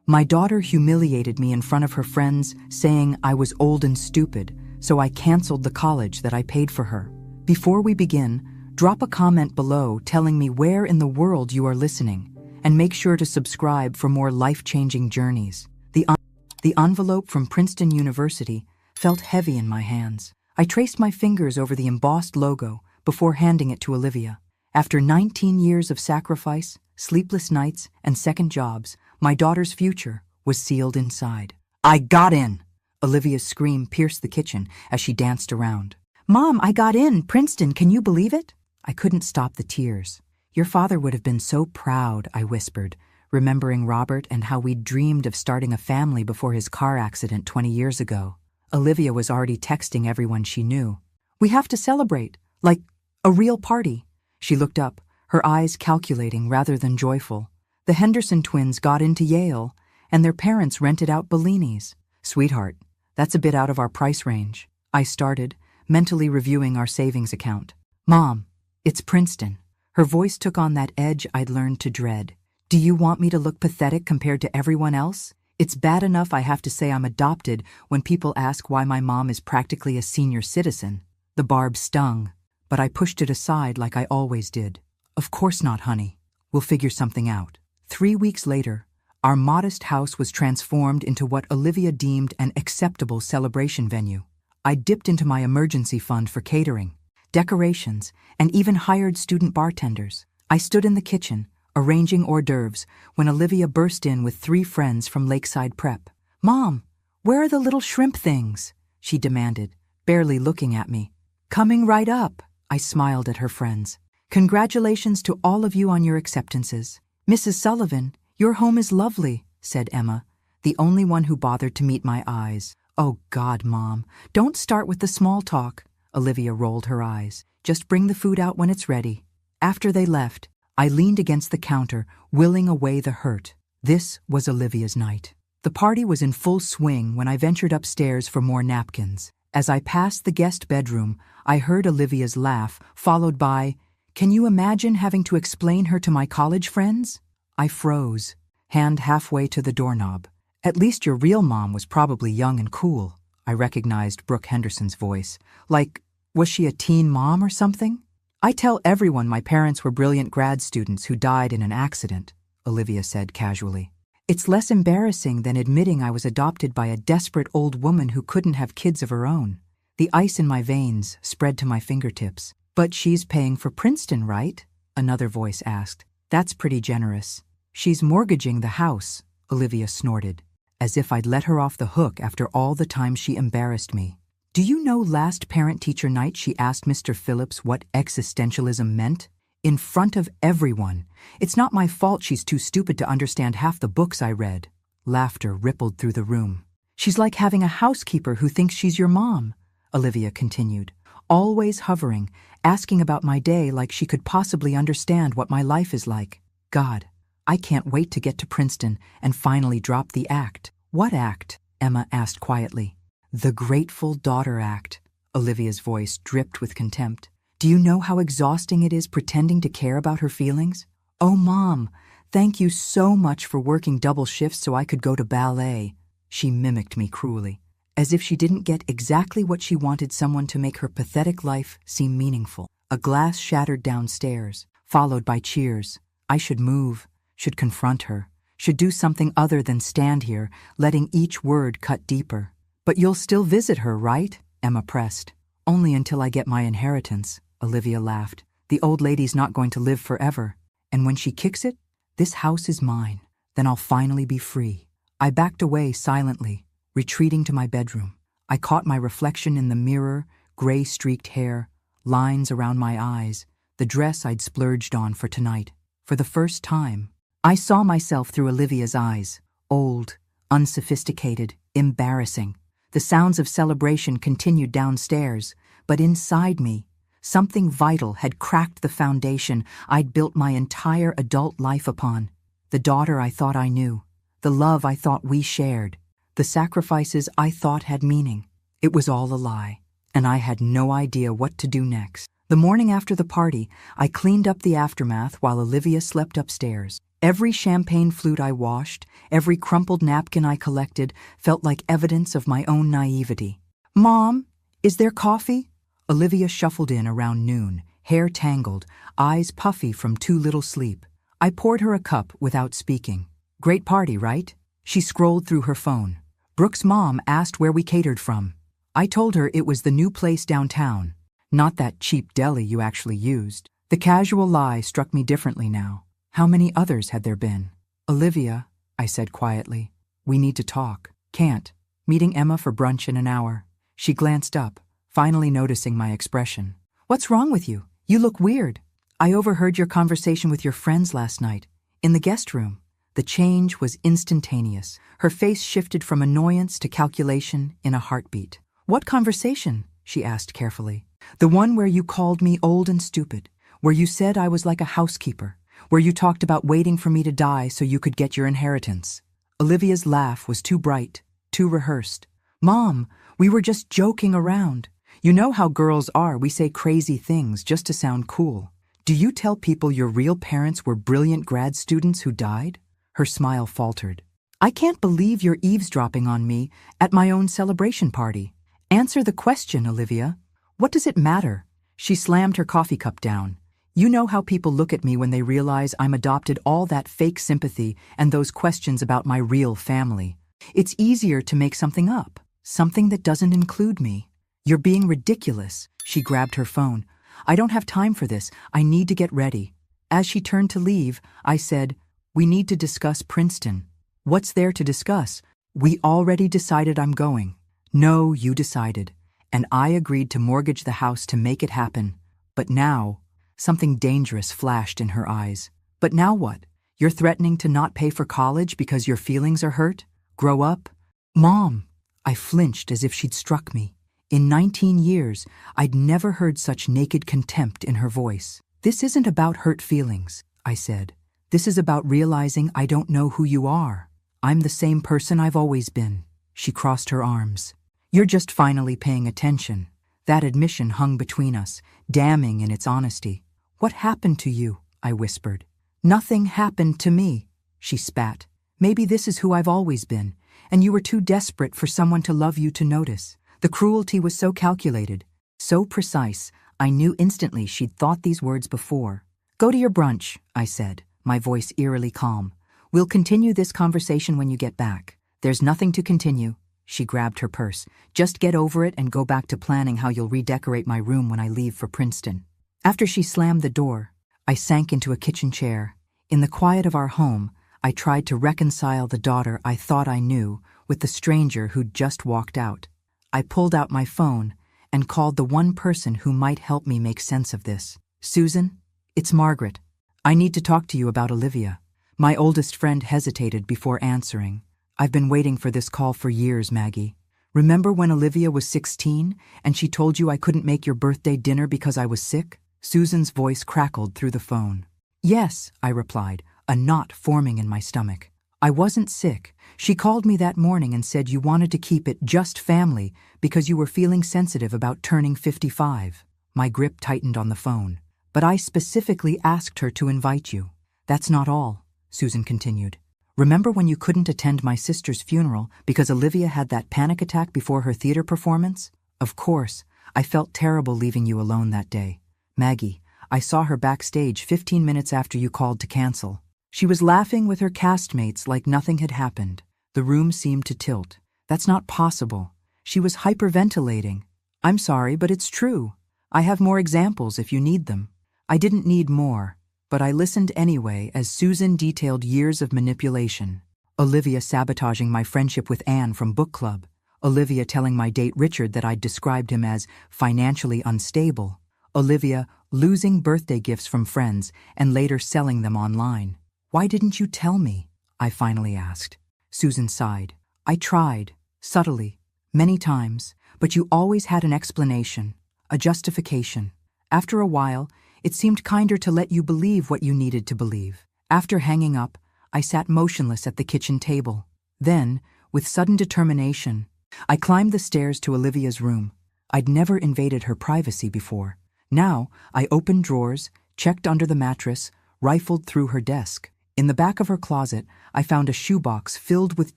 My daughter humiliated me in front of her friends, saying I was old and stupid, so I canceled the college that I paid for her. Before we begin, drop a comment below telling me where in the world you are listening, and make sure to subscribe for more life-changing journeys. The envelope from Princeton University felt heavy in my hands. I traced my fingers over the embossed logo before handing it to Olivia. After 19 years of sacrifice, sleepless nights, and second jobs, my daughter's future was sealed inside. I got in! Olivia's scream pierced the kitchen as she danced around. Mom, I got in! Princeton, can you believe it? I couldn't stop the tears. Your father would have been so proud, I whispered, remembering Robert and how we'd dreamed of starting a family before his car accident 20 years ago. Olivia was already texting everyone she knew. We have to celebrate, like a real party. She looked up, her eyes calculating rather than joyful. The Henderson twins got into Yale, and their parents rented out Bellini's. Sweetheart, that's a bit out of our price range. I started, mentally reviewing our savings account. Mom, it's Princeton. Her voice took on that edge I'd learned to dread. Do you want me to look pathetic compared to everyone else? It's bad enough I have to say I'm adopted when people ask why my mom is practically a senior citizen. The barb stung, but I pushed it aside like I always did. Of course not, honey. We'll figure something out. 3 weeks later, our modest house was transformed into what Olivia deemed an acceptable celebration venue. I dipped into my emergency fund for catering, decorations, and even hired student bartenders. I stood in the kitchen, arranging hors d'oeuvres, when Olivia burst in with 3 friends from Lakeside Prep. Mom, where are the little shrimp things? She demanded, barely looking at me. Coming right up, I smiled at her friends. Congratulations to all of you on your acceptances. Mrs. Sullivan, your home is lovely, said Emma, the only one who bothered to meet my eyes. Oh God, Mom, don't start with the small talk. Olivia rolled her eyes. Just bring the food out when it's ready. After they left, I leaned against the counter, willing away the hurt. This was Olivia's night. The party was in full swing when I ventured upstairs for more napkins. As I passed the guest bedroom, I heard Olivia's laugh, followed by, "Can you imagine having to explain her to my college friends?" I froze, hand halfway to the doorknob. At least your real mom was probably young and cool. I recognized Brooke Henderson's voice. Like, was she a teen mom or something? I tell everyone my parents were brilliant grad students who died in an accident, Olivia said casually. It's less embarrassing than admitting I was adopted by a desperate old woman who couldn't have kids of her own. The ice in my veins spread to my fingertips. But she's paying for Princeton, right? Another voice asked. That's pretty generous. She's mortgaging the house, Olivia snorted, as if I'd let her off the hook after all the time she embarrassed me. Do you know last parent-teacher night she asked Mr. Phillips what existentialism meant? In front of everyone. It's not my fault she's too stupid to understand half the books I read. Laughter rippled through the room. She's like having a housekeeper who thinks she's your mom, Olivia continued, always hovering, asking about my day like she could possibly understand what my life is like. God, I can't wait to get to Princeton and finally drop the act. What act? Emma asked quietly. The Grateful Daughter Act. Olivia's voice dripped with contempt. Do you know how exhausting it is pretending to care about her feelings? Oh, Mom, thank you so much for working double shifts so I could go to ballet. She mimicked me cruelly, as if she didn't get exactly what she wanted someone to make her pathetic life seem meaningful. A glass shattered downstairs, followed by cheers. I should move, should confront her, should do something other than stand here, letting each word cut deeper. But you'll still visit her, right? Emma pressed. Only until I get my inheritance, Olivia laughed. The old lady's not going to live forever. And when she kicks it, this house is mine. Then I'll finally be free. I backed away silently, retreating to my bedroom. I caught my reflection in the mirror, gray-streaked hair, lines around my eyes, the dress I'd splurged on for tonight. For the first time, I saw myself through Olivia's eyes. Old, unsophisticated, embarrassing. The sounds of celebration continued downstairs, but inside me, something vital had cracked the foundation I'd built my entire adult life upon. The daughter I thought I knew, the love I thought we shared, the sacrifices I thought had meaning. It was all a lie, and I had no idea what to do next. The morning after the party, I cleaned up the aftermath while Olivia slept upstairs. Every champagne flute I washed, every crumpled napkin I collected felt like evidence of my own naivety. "Mom, is there coffee?" Olivia shuffled in around noon, hair tangled, eyes puffy from too little sleep. I poured her a cup without speaking. "Great party, right?" She scrolled through her phone. "Brooke's mom asked where we catered from." I told her it was the new place downtown, not that cheap deli you actually used. The casual lie struck me differently now. How many others had there been? "Olivia," I said quietly, "we need to talk." "Can't. Meeting Emma for brunch in an hour." She glanced up, finally noticing my expression. "What's wrong with you? You look weird." "I overheard your conversation with your friends last night, in the guest room." The change was instantaneous. Her face shifted from annoyance to calculation in a heartbeat. "What conversation?" she asked carefully. "The one where you called me old and stupid, where you said I was like a housekeeper, where you talked about waiting for me to die so you could get your inheritance." Olivia's laugh was too bright, too rehearsed. "Mom, we were just joking around. You know how girls are, we say crazy things just to sound cool. Do you tell people your real parents were brilliant grad students who died?" Her smile faltered. "I can't believe you're eavesdropping on me at my own celebration party." "Answer the question, Olivia. What does it matter?" She slammed her coffee cup down. "You know how people look at me when they realize I'm adopted, all that fake sympathy and those questions about my real family. It's easier to make something up, something that doesn't include me." "You're being ridiculous." She grabbed her phone. "I don't have time for this. I need to get ready." As she turned to leave, I said, "We need to discuss Princeton." "What's there to discuss? We already decided I'm going." "No, you decided. And I agreed to mortgage the house to make it happen. But now..." Something dangerous flashed in her eyes. "But now what? You're threatening to not pay for college because your feelings are hurt? Grow up." "Mom!" I flinched as if she'd struck me. In 19 years, I'd never heard such naked contempt in her voice. "This isn't about hurt feelings," I said. "This is about realizing I don't know who you are. I'm the same person I've always been." She crossed her arms. "You're just finally paying attention." That admission hung between us, damning in its honesty. "What happened to you?" I whispered. "Nothing happened to me," she spat. "Maybe this is who I've always been, and you were too desperate for someone to love you to notice." The cruelty was so calculated, so precise, I knew instantly she'd thought these words before. "Go to your brunch," I said, my voice eerily calm. "We'll continue this conversation when you get back." "There's nothing to continue." She grabbed her purse. "Just get over it and go back to planning how you'll redecorate my room when I leave for Princeton." After she slammed the door, I sank into a kitchen chair. In the quiet of our home, I tried to reconcile the daughter I thought I knew with the stranger who'd just walked out. I pulled out my phone and called the one person who might help me make sense of this. "Susan, it's Margaret. I need to talk to you about Olivia." My oldest friend hesitated before answering. "I've been waiting for this call for years, Maggie. Remember when Olivia was 16 and she told you I couldn't make your birthday dinner because I was sick?" Susan's voice crackled through the phone. "Yes," I replied, a knot forming in my stomach. "I wasn't sick. She called me that morning and said you wanted to keep it just family because you were feeling sensitive about turning 55. My grip tightened on the phone. "But I specifically asked her to invite you." "That's not all," Susan continued. "Remember when you couldn't attend my sister's funeral because Olivia had that panic attack before her theater performance? Of course, I felt terrible leaving you alone that day. Maggie, I saw her backstage 15 minutes after you called to cancel. She was laughing with her castmates like nothing had happened. The room seemed to tilt. That's not possible. She was hyperventilating. I'm sorry, but it's true. I have more examples if you need them." I didn't need more, but I listened anyway as Susan detailed years of manipulation. Olivia sabotaging my friendship with Anne from book club. Olivia telling my date Richard that I'd described him as financially unstable. Olivia losing birthday gifts from friends and later selling them online. "Why didn't you tell me?" I finally asked. Susan sighed. "I tried, subtly, many times, but you always had an explanation, a justification. After a while, it seemed kinder to let you believe what you needed to believe." After hanging up, I sat motionless at the kitchen table. Then, with sudden determination, I climbed the stairs to Olivia's room. I'd never invaded her privacy before. Now, I opened drawers, checked under the mattress, rifled through her desk. In the back of her closet, I found a shoebox filled with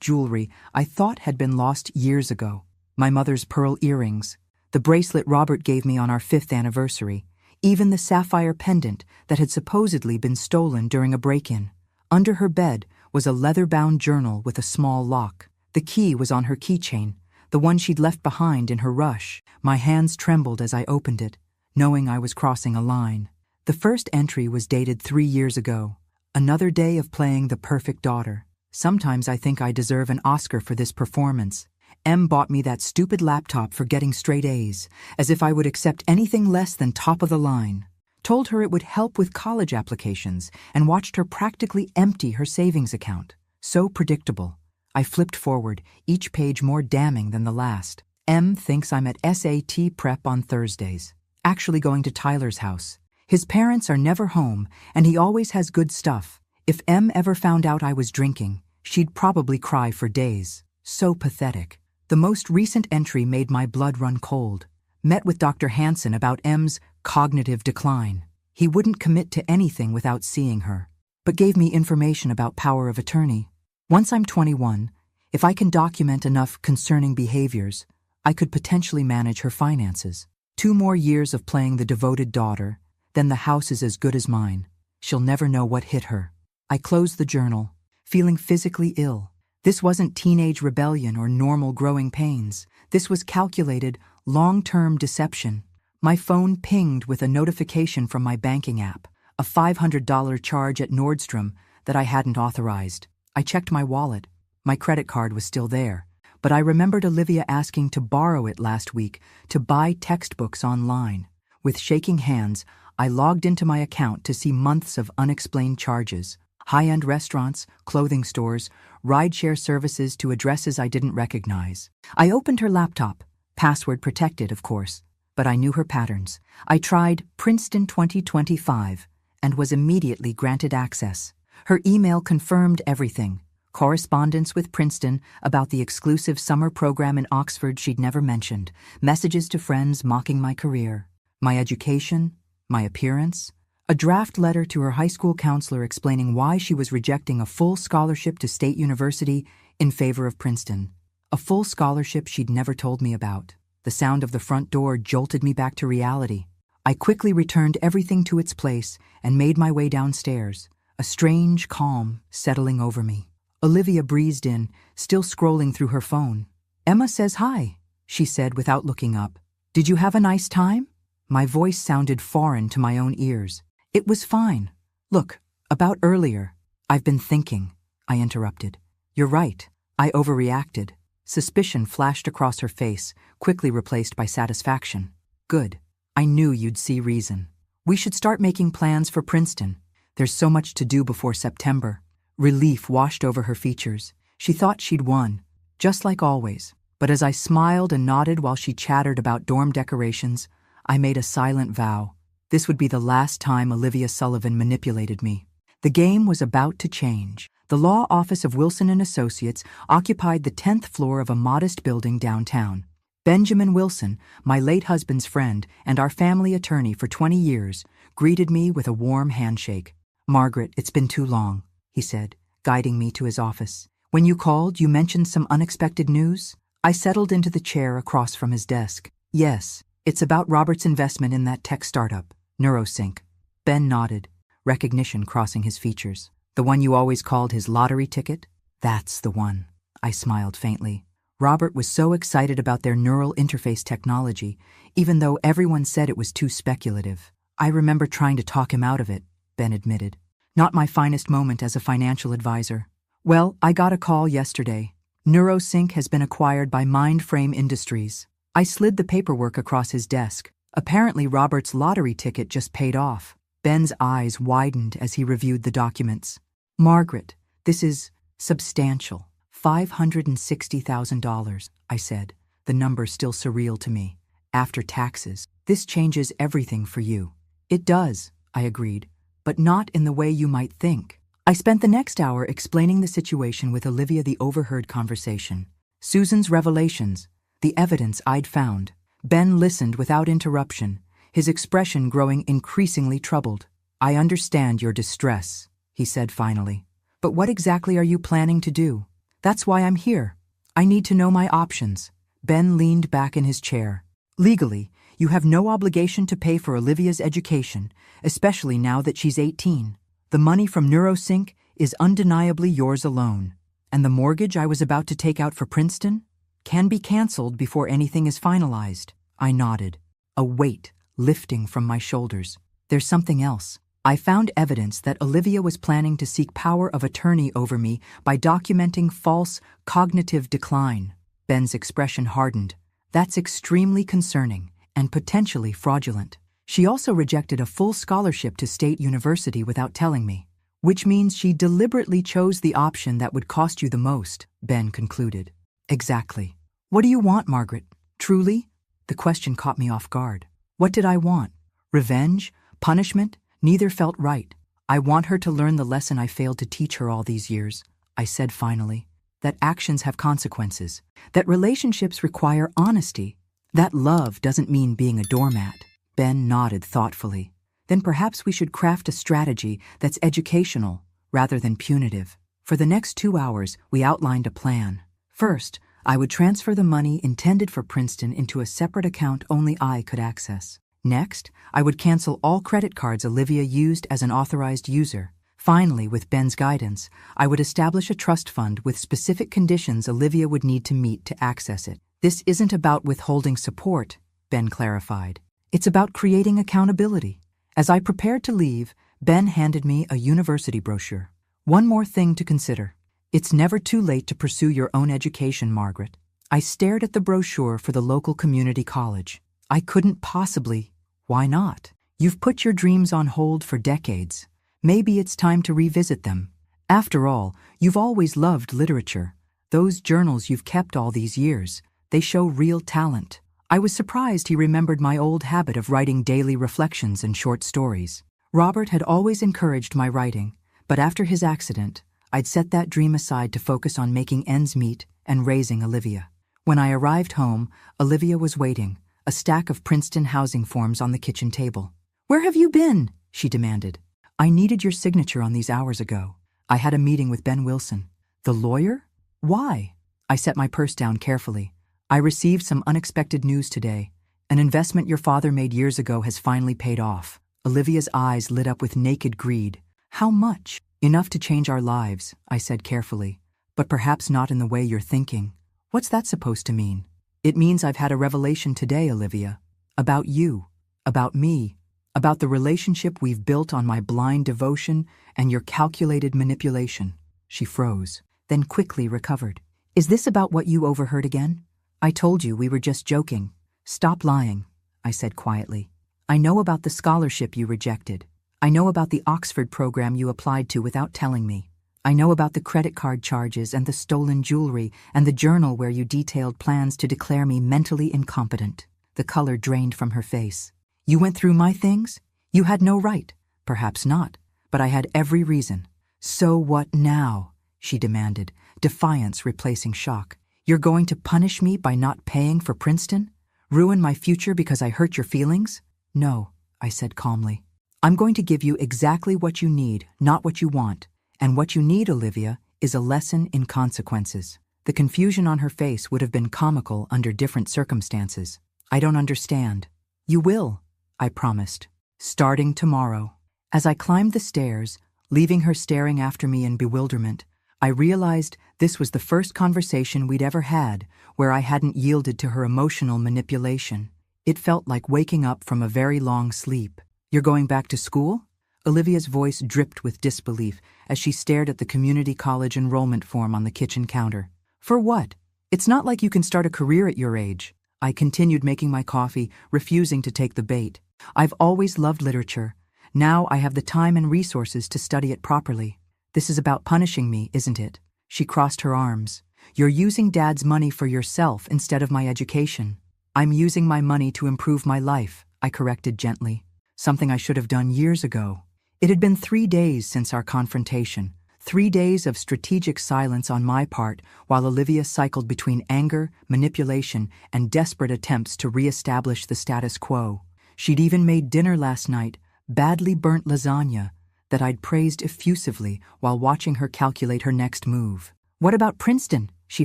jewelry I thought had been lost years ago. My mother's pearl earrings, the bracelet Robert gave me on our 5th anniversary, even the sapphire pendant that had supposedly been stolen during a break-in. Under her bed was a leather-bound journal with a small lock. The key was on her keychain, the one she'd left behind in her rush. My hands trembled as I opened it, knowing I was crossing a line. The first entry was dated 3 years ago. Another day of playing the perfect daughter. Sometimes I think I deserve an Oscar for this performance. Em bought me that stupid laptop for getting straight A's, as if I would accept anything less than top of the line. Told her it would help with college applications, and watched her practically empty her savings account. So predictable. I flipped forward, each page more damning than the last. Em thinks I'm at SAT prep on Thursdays, actually going to Tyler's house. His parents are never home, and he always has good stuff. If Em ever found out I was drinking, she'd probably cry for days. So pathetic. The most recent entry made my blood run cold. Met with Dr. Hansen about Em's cognitive decline. He wouldn't commit to anything without seeing her, but gave me information about power of attorney. Once I'm 21, if I can document enough concerning behaviors, I could potentially manage her finances. 2 more years of playing the devoted daughter, then the house is as good as mine. She'll never know what hit her. I closed the journal, feeling physically ill. This wasn't teenage rebellion or normal growing pains. This was calculated, long-term deception. My phone pinged with a notification from my banking app, a $500 charge at Nordstrom that I hadn't authorized. I checked my wallet. My credit card was still there, but I remembered Olivia asking to borrow it last week to buy textbooks online. With shaking hands, I logged into my account to see months of unexplained charges. High-end restaurants, clothing stores, rideshare services to addresses I didn't recognize. I opened her laptop, password protected, of course, but I knew her patterns. I tried Princeton 2025 and was immediately granted access. Her email confirmed everything. Correspondence with Princeton about the exclusive summer program in Oxford she'd never mentioned. Messages to friends mocking my career, my education, my appearance. A draft letter to her high school counselor explaining why she was rejecting a full scholarship to State University in favor of Princeton. A full scholarship she'd never told me about. The sound of the front door jolted me back to reality. I quickly returned everything to its place and made my way downstairs, a strange calm settling over me. Olivia breezed in, still scrolling through her phone. "Emma says hi," she said without looking up. "Did you have a nice time?" My voice sounded foreign to my own ears. "It was fine. Look, about earlier." "I've been thinking," I interrupted. "You're right. I overreacted." Suspicion flashed across her face, quickly replaced by satisfaction. "Good. I knew you'd see reason. We should start making plans for Princeton. There's so much to do before September." Relief washed over her features. She thought she'd won, just like always. But as I smiled and nodded while she chattered about dorm decorations, I made a silent vow. This would be the last time Olivia Sullivan manipulated me. The game was about to change. The law office of Wilson & Associates occupied the 10th floor of a modest building downtown. Benjamin Wilson, my late husband's friend and our family attorney for 20 years, greeted me with a warm handshake. "Margaret, it's been too long," he said, guiding me to his office. "When you called, you mentioned some unexpected news?" I settled into the chair across from his desk. "Yes, it's about Robert's investment in that tech startup, NeuroSync." Ben nodded, recognition crossing his features. "The one you always called his lottery ticket?" "That's the one." I smiled faintly. Robert was so excited about their neural interface technology, even though everyone said it was too speculative. "I remember trying to talk him out of it," Ben admitted. "Not my finest moment as a financial advisor." "Well, I got a call yesterday. NeuroSync has been acquired by Mindframe Industries." I slid the paperwork across his desk. Apparently Robert's lottery ticket just paid off. Ben's eyes widened as he reviewed the documents. "Margaret, this is substantial. $560,000, I said, the number still surreal to me. "After taxes. This changes everything for you." "It does," I agreed, "but not in the way you might think." I spent the next hour explaining the situation with Olivia, the overheard conversation, Susan's revelations, the evidence I'd found. Ben listened without interruption, his expression growing increasingly troubled. "I understand your distress," he said finally. But what exactly are you planning to do? That's why I'm here. I need to know my options. Ben leaned back in his chair. Legally, you have no obligation to pay for Olivia's education, especially now that she's 18. The money from NeuroSync is undeniably yours alone. And the mortgage I was about to take out for Princeton can be canceled before anything is finalized. I nodded, a weight lifting from my shoulders. There's something else. I found evidence that Olivia was planning to seek power of attorney over me by documenting false cognitive decline. Ben's expression hardened. That's extremely concerning and potentially fraudulent. She also rejected a full scholarship to State University without telling me, which means she deliberately chose the option that would cost you the most, Ben concluded. Exactly. What do you want, Margaret? Truly? The question caught me off guard. What did I want? Revenge? Punishment? Neither felt right. I want her to learn the lesson I failed to teach her all these years, I said finally. That actions have consequences. That relationships require honesty. That love doesn't mean being a doormat. Ben nodded thoughtfully. Then perhaps we should craft a strategy that's educational rather than punitive. For the next 2 hours, we outlined a plan. First, I would transfer the money intended for Princeton into a separate account only I could access. Next, I would cancel all credit cards Olivia used as an authorized user. Finally, with Ben's guidance, I would establish a trust fund with specific conditions Olivia would need to meet to access it. This isn't about withholding support, Ben clarified. It's about creating accountability. As I prepared to leave, Ben handed me a university brochure. One more thing to consider. It's never too late to pursue your own education, Margaret. I stared at the brochure for the local community college. I couldn't possibly. Why not? You've put your dreams on hold for decades. Maybe it's time to revisit them. After all, you've always loved literature. Those journals you've kept all these years, they show real talent. I was surprised he remembered my old habit of writing daily reflections and short stories. Robert had always encouraged my writing, but after his accident, I'd set that dream aside to focus on making ends meet and raising Olivia. When I arrived home, Olivia was waiting, a stack of Princeton housing forms on the kitchen table. "Where have you been?" she demanded. "I needed your signature on these hours ago. I had a meeting with Ben Wilson." "The lawyer? Why?" I set my purse down carefully. "I received some unexpected news today. An investment your father made years ago has finally paid off." Olivia's eyes lit up with naked greed. "How much?" "Enough to change our lives," I said carefully. "But perhaps not in the way you're thinking." "What's that supposed to mean?" "It means I've had a revelation today, Olivia. About you. About me. About the relationship we've built on my blind devotion and your calculated manipulation." She froze, then quickly recovered. "Is this about what you overheard again?" "I told you we were just joking." "Stop lying," I said quietly. "I know about the scholarship you rejected. I know about the Oxford program you applied to without telling me. I know about the credit card charges and the stolen jewelry and the journal where you detailed plans to declare me mentally incompetent." The color drained from her face. "You went through my things? You had no right." "Perhaps not, but I had every reason." "So what now?" she demanded, defiance replacing shock. "You're going to punish me by not paying for Princeton? Ruin my future because I hurt your feelings?" "No," I said calmly. "I'm going to give you exactly what you need, not what you want. And what you need, Olivia, is a lesson in consequences." The confusion on her face would have been comical under different circumstances. "I don't understand." "You will," I promised. "Starting tomorrow." As I climbed the stairs, leaving her staring after me in bewilderment, I realized this was the first conversation we'd ever had where I hadn't yielded to her emotional manipulation. It felt like waking up from a very long sleep. "You're going back to school?" Olivia's voice dripped with disbelief as she stared at the community college enrollment form on the kitchen counter. "For what? It's not like you can start a career at your age." I continued making my coffee, refusing to take the bait. "I've always loved literature. Now I have the time and resources to study it properly." "This is about punishing me, isn't it?" She crossed her arms. "You're using Dad's money for yourself instead of my education." "I'm using my money to improve my life," I corrected gently. Something I should have done years ago. It had been 3 days since our confrontation, 3 days of strategic silence on my part while Olivia cycled between anger, manipulation, and desperate attempts to re-establish the status quo. She'd even made dinner last night, badly burnt lasagna, that I'd praised effusively while watching her calculate her next move. "What about Princeton?" she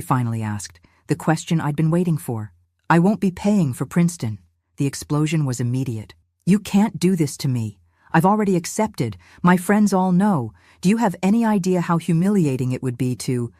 finally asked, the question I'd been waiting for. "I won't be paying for Princeton." The explosion was immediate. "You can't do this to me. I've already accepted. My friends all know. Do you have any idea how humiliating it would be to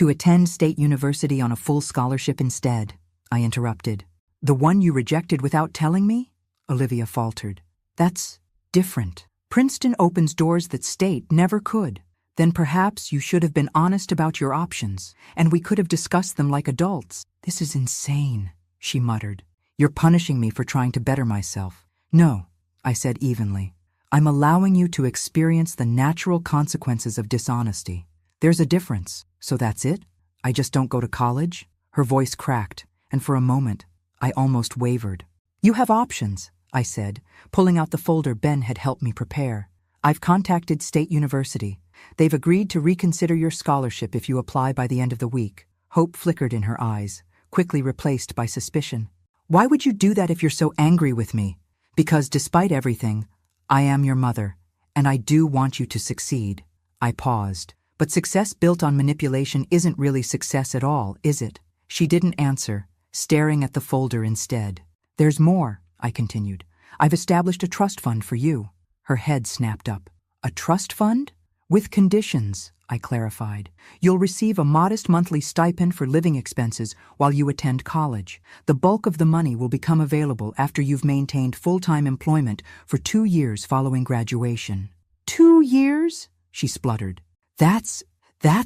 attend State University on a full scholarship instead?" I interrupted. "The one you rejected without telling me?" Olivia faltered. "That's different. Princeton opens doors that State never could. Then perhaps you should have been honest about your options, and we could have discussed them like adults." "This is insane," she muttered. "You're punishing me for trying to better myself." "No," I said evenly. "I'm allowing you to experience the natural consequences of dishonesty. There's a difference, so that's it? I just don't go to college?" Her voice cracked, and for a moment, I almost wavered. "You have options," I said, pulling out the folder Ben had helped me prepare. "I've contacted State University. They've agreed to reconsider your scholarship if you apply by the end of the week." Hope flickered in her eyes, quickly replaced by suspicion. "Why would you do that if you're so angry with me?" "Because despite everything, I am your mother, and I do want you to succeed." I paused. "But success built on manipulation isn't really success at all, is it?" She didn't answer, staring at the folder instead. "There's more," I continued. "I've established a trust fund for you." Her head snapped up. "A trust fund?" "With conditions," I clarified. "You'll receive a modest monthly stipend for living expenses while you attend college. The bulk of the money will become available after you've maintained full-time employment for 2 years following graduation." "2 years?" she spluttered. That's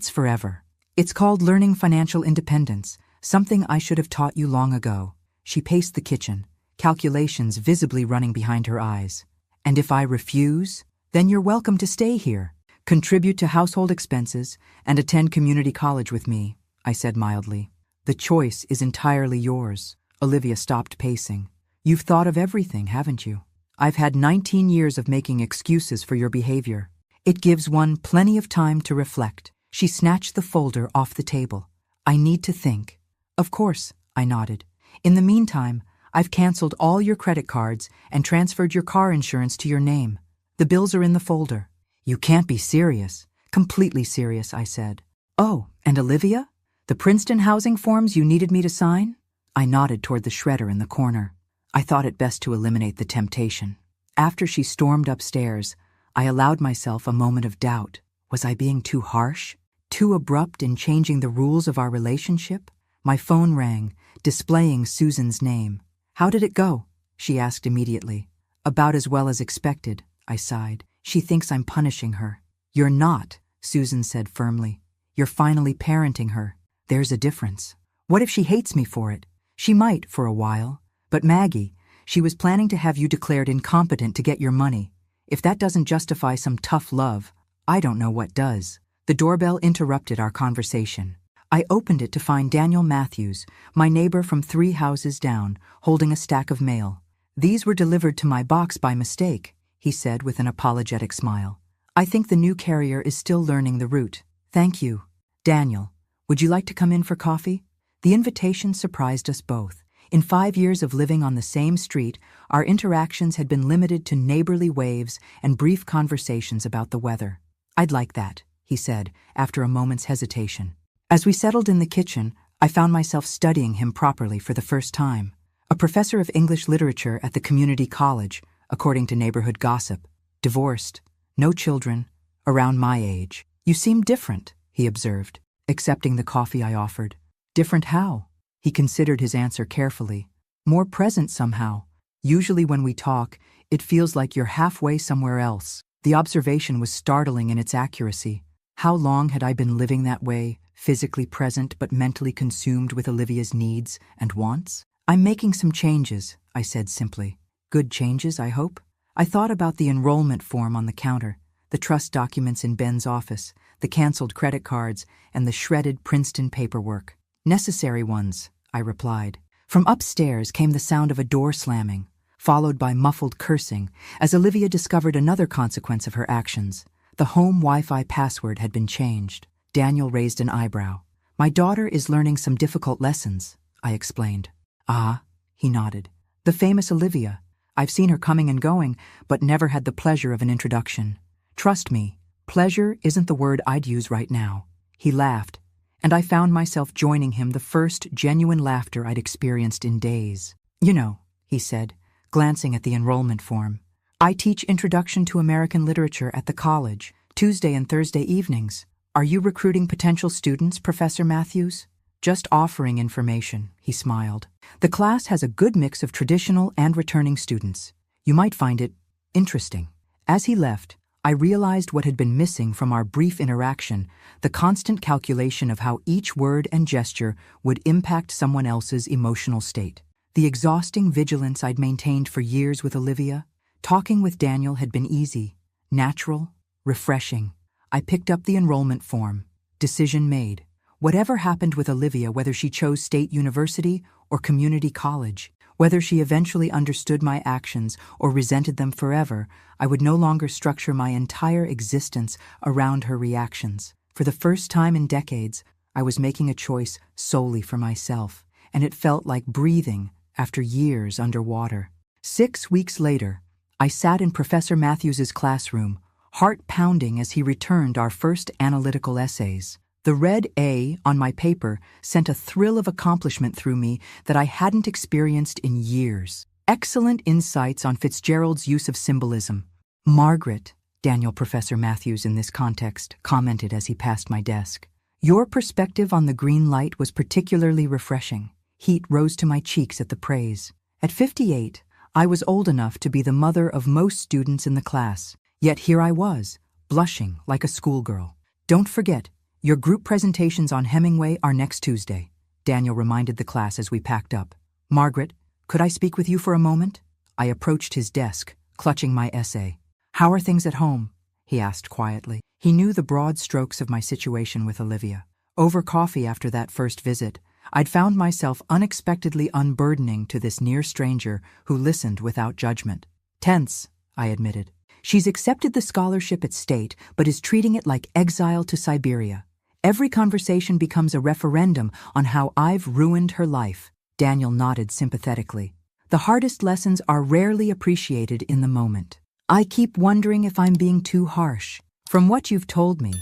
forever. It's called learning financial independence, something I should have taught you long ago." She paced the kitchen, calculations visibly running behind her eyes. "And if I refuse, then you're welcome to stay here, contribute to household expenses, and attend community college with me," I said mildly. "The choice is entirely yours." Olivia stopped pacing. "You've thought of everything, haven't you? I've had 19 years of making excuses for your behavior. It gives one plenty of time to reflect." She snatched the folder off the table. "I need to think." "Of course," I nodded. "In the meantime, I've canceled all your credit cards and transferred your car insurance to your name. The bills are in the folder." "You can't be serious." "Completely serious," I said. "Oh, and Olivia? The Princeton housing forms you needed me to sign?" I nodded toward the shredder in the corner. I thought it best to eliminate the temptation. After she stormed upstairs, I allowed myself a moment of doubt. Was I being too harsh? Too abrupt in changing the rules of our relationship? My phone rang, displaying Susan's name. "How did it go?" she asked immediately. "About as well as expected," I sighed. "She thinks I'm punishing her." "You're not," Susan said firmly. "You're finally parenting her. There's a difference." "What if she hates me for it?" "She might for a while. But Maggie, she was planning to have you declared incompetent to get your money. If that doesn't justify some tough love, I don't know what does." The doorbell interrupted our conversation. I opened it to find Daniel Matthews, my neighbor from 3 houses down, holding a stack of mail. "These were delivered to my box by mistake," he said with an apologetic smile. "I think the new carrier is still learning the route. Thank you." "Daniel, would you like to come in for coffee?" The invitation surprised us both. In 5 years of living on the same street, our interactions had been limited to neighborly waves and brief conversations about the weather. "I'd like that," he said, after a moment's hesitation. As we settled in the kitchen, I found myself studying him properly for the first time. A professor of English literature at the community college, according to neighborhood gossip. Divorced, no children, around my age. "You seem different," he observed, accepting the coffee I offered. "Different how?" He considered his answer carefully. "More present somehow. Usually when we talk, it feels like you're halfway somewhere else." The observation was startling in its accuracy. How long had I been living that way, physically present but mentally consumed with Olivia's needs and wants? "I'm making some changes," I said simply. "Good changes, I hope?" I thought about the enrollment form on the counter, the trust documents in Ben's office, the canceled credit cards, and the shredded Princeton paperwork. "Necessary ones," I replied. From upstairs came the sound of a door slamming, followed by muffled cursing, as Olivia discovered another consequence of her actions. The home Wi-Fi password had been changed. Daniel raised an eyebrow. "My daughter is learning some difficult lessons," I explained. "Ah," he nodded. "The famous Olivia. I've seen her coming and going, but never had the pleasure of an introduction. Trust me, pleasure isn't the word I'd use right now. He laughed, and I found myself joining him, the first genuine laughter I'd experienced in days. You know, he said, glancing at the enrollment form, I teach Introduction to American Literature at the college, Tuesday and Thursday evenings. Are you recruiting potential students, Professor Matthews? Just offering information, he smiled. The class has a good mix of traditional and returning students. You might find it interesting. As he left, I realized what had been missing from our brief interaction, the constant calculation of how each word and gesture would impact someone else's emotional state. The exhausting vigilance I'd maintained for years with Olivia. Talking with Daniel had been easy, natural, refreshing. I picked up the enrollment form. Decision made. Whatever happened with Olivia, whether she chose state university or community college, whether she eventually understood my actions or resented them forever, I would no longer structure my entire existence around her reactions. For the first time in decades, I was making a choice solely for myself, and it felt like breathing after years underwater. 6 weeks later, I sat in Professor Matthews's classroom, heart pounding as he returned our first analytical essays. The red A on my paper sent a thrill of accomplishment through me that I hadn't experienced in years. Excellent insights on Fitzgerald's use of symbolism. Margaret, Daniel Professor Matthews in this context, commented as he passed my desk. Your perspective on the green light was particularly refreshing. Heat rose to my cheeks at the praise. At 58, I was old enough to be the mother of most students in the class, yet here I was, blushing like a schoolgirl. Don't forget, your group presentations on Hemingway are next Tuesday, Daniel reminded the class as we packed up. Margaret, could I speak with you for a moment? I approached his desk, clutching my essay. How are things at home? He asked quietly. He knew the broad strokes of my situation with Olivia. Over coffee after that first visit, I'd found myself unexpectedly unburdening to this near stranger who listened without judgment. Tense, I admitted. She's accepted the scholarship at State, but is treating it like exile to Siberia. Every conversation becomes a referendum on how I've ruined her life. Daniel nodded sympathetically. The hardest lessons are rarely appreciated in the moment. I keep wondering if I'm being too harsh. From what you've told me,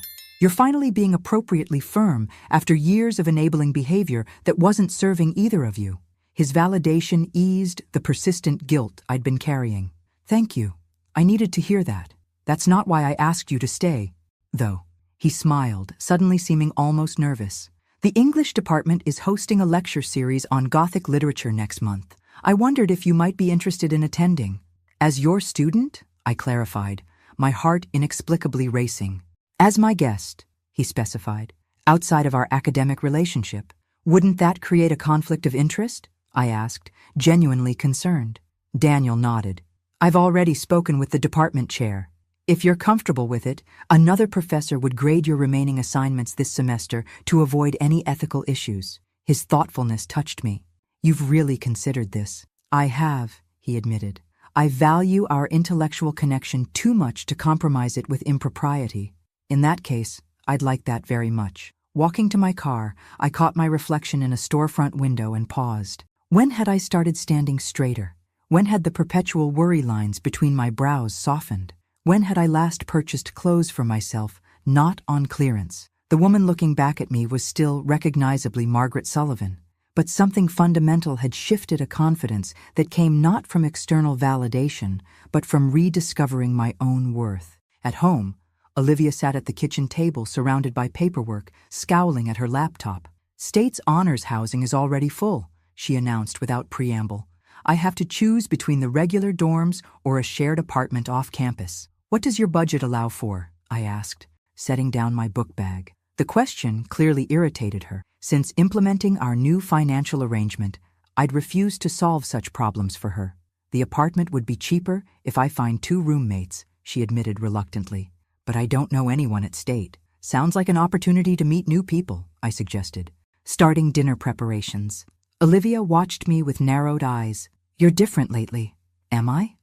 you're finally being appropriately firm after years of enabling behavior that wasn't serving either of you. His validation eased the persistent guilt I'd been carrying. Thank you. I needed to hear that. That's not why I asked you to stay, though. He smiled, suddenly seeming almost nervous. The English department is hosting a lecture series on Gothic literature next month. I wondered if you might be interested in attending. As your student? I clarified, my heart inexplicably racing. As my guest, he specified, outside of our academic relationship. Wouldn't that create a conflict of interest? I asked, genuinely concerned. Daniel nodded. I've already spoken with the department chair. If you're comfortable with it, another professor would grade your remaining assignments this semester to avoid any ethical issues. His thoughtfulness touched me. You've really considered this. I have, he admitted. I value our intellectual connection too much to compromise it with impropriety. In that case, I'd like that very much. Walking to my car, I caught my reflection in a storefront window and paused. When had I started standing straighter? When had the perpetual worry lines between my brows softened? When had I last purchased clothes for myself, not on clearance? The woman looking back at me was still recognizably Margaret Sullivan, but something fundamental had shifted, a confidence that came not from external validation, but from rediscovering my own worth. At home, Olivia sat at the kitchen table surrounded by paperwork, scowling at her laptop. State's honors housing is already full, she announced without preamble. I have to choose between the regular dorms or a shared apartment off campus. What does your budget allow for? I asked, setting down my book bag. The question clearly irritated her. Since implementing our new financial arrangement, I'd refused to solve such problems for her. The apartment would be cheaper if I find 2 roommates, she admitted reluctantly. But I don't know anyone at State. Sounds like an opportunity to meet new people, I suggested. Starting dinner preparations. Olivia watched me with narrowed eyes. You're different lately. Am I?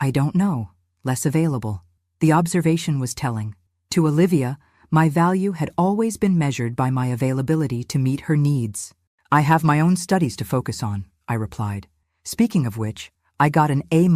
I don't know. Less available. The observation was telling. To Olivia, my value had always been measured by my availability to meet her needs. I have my own studies to focus on, I replied. Speaking of which, I got an A-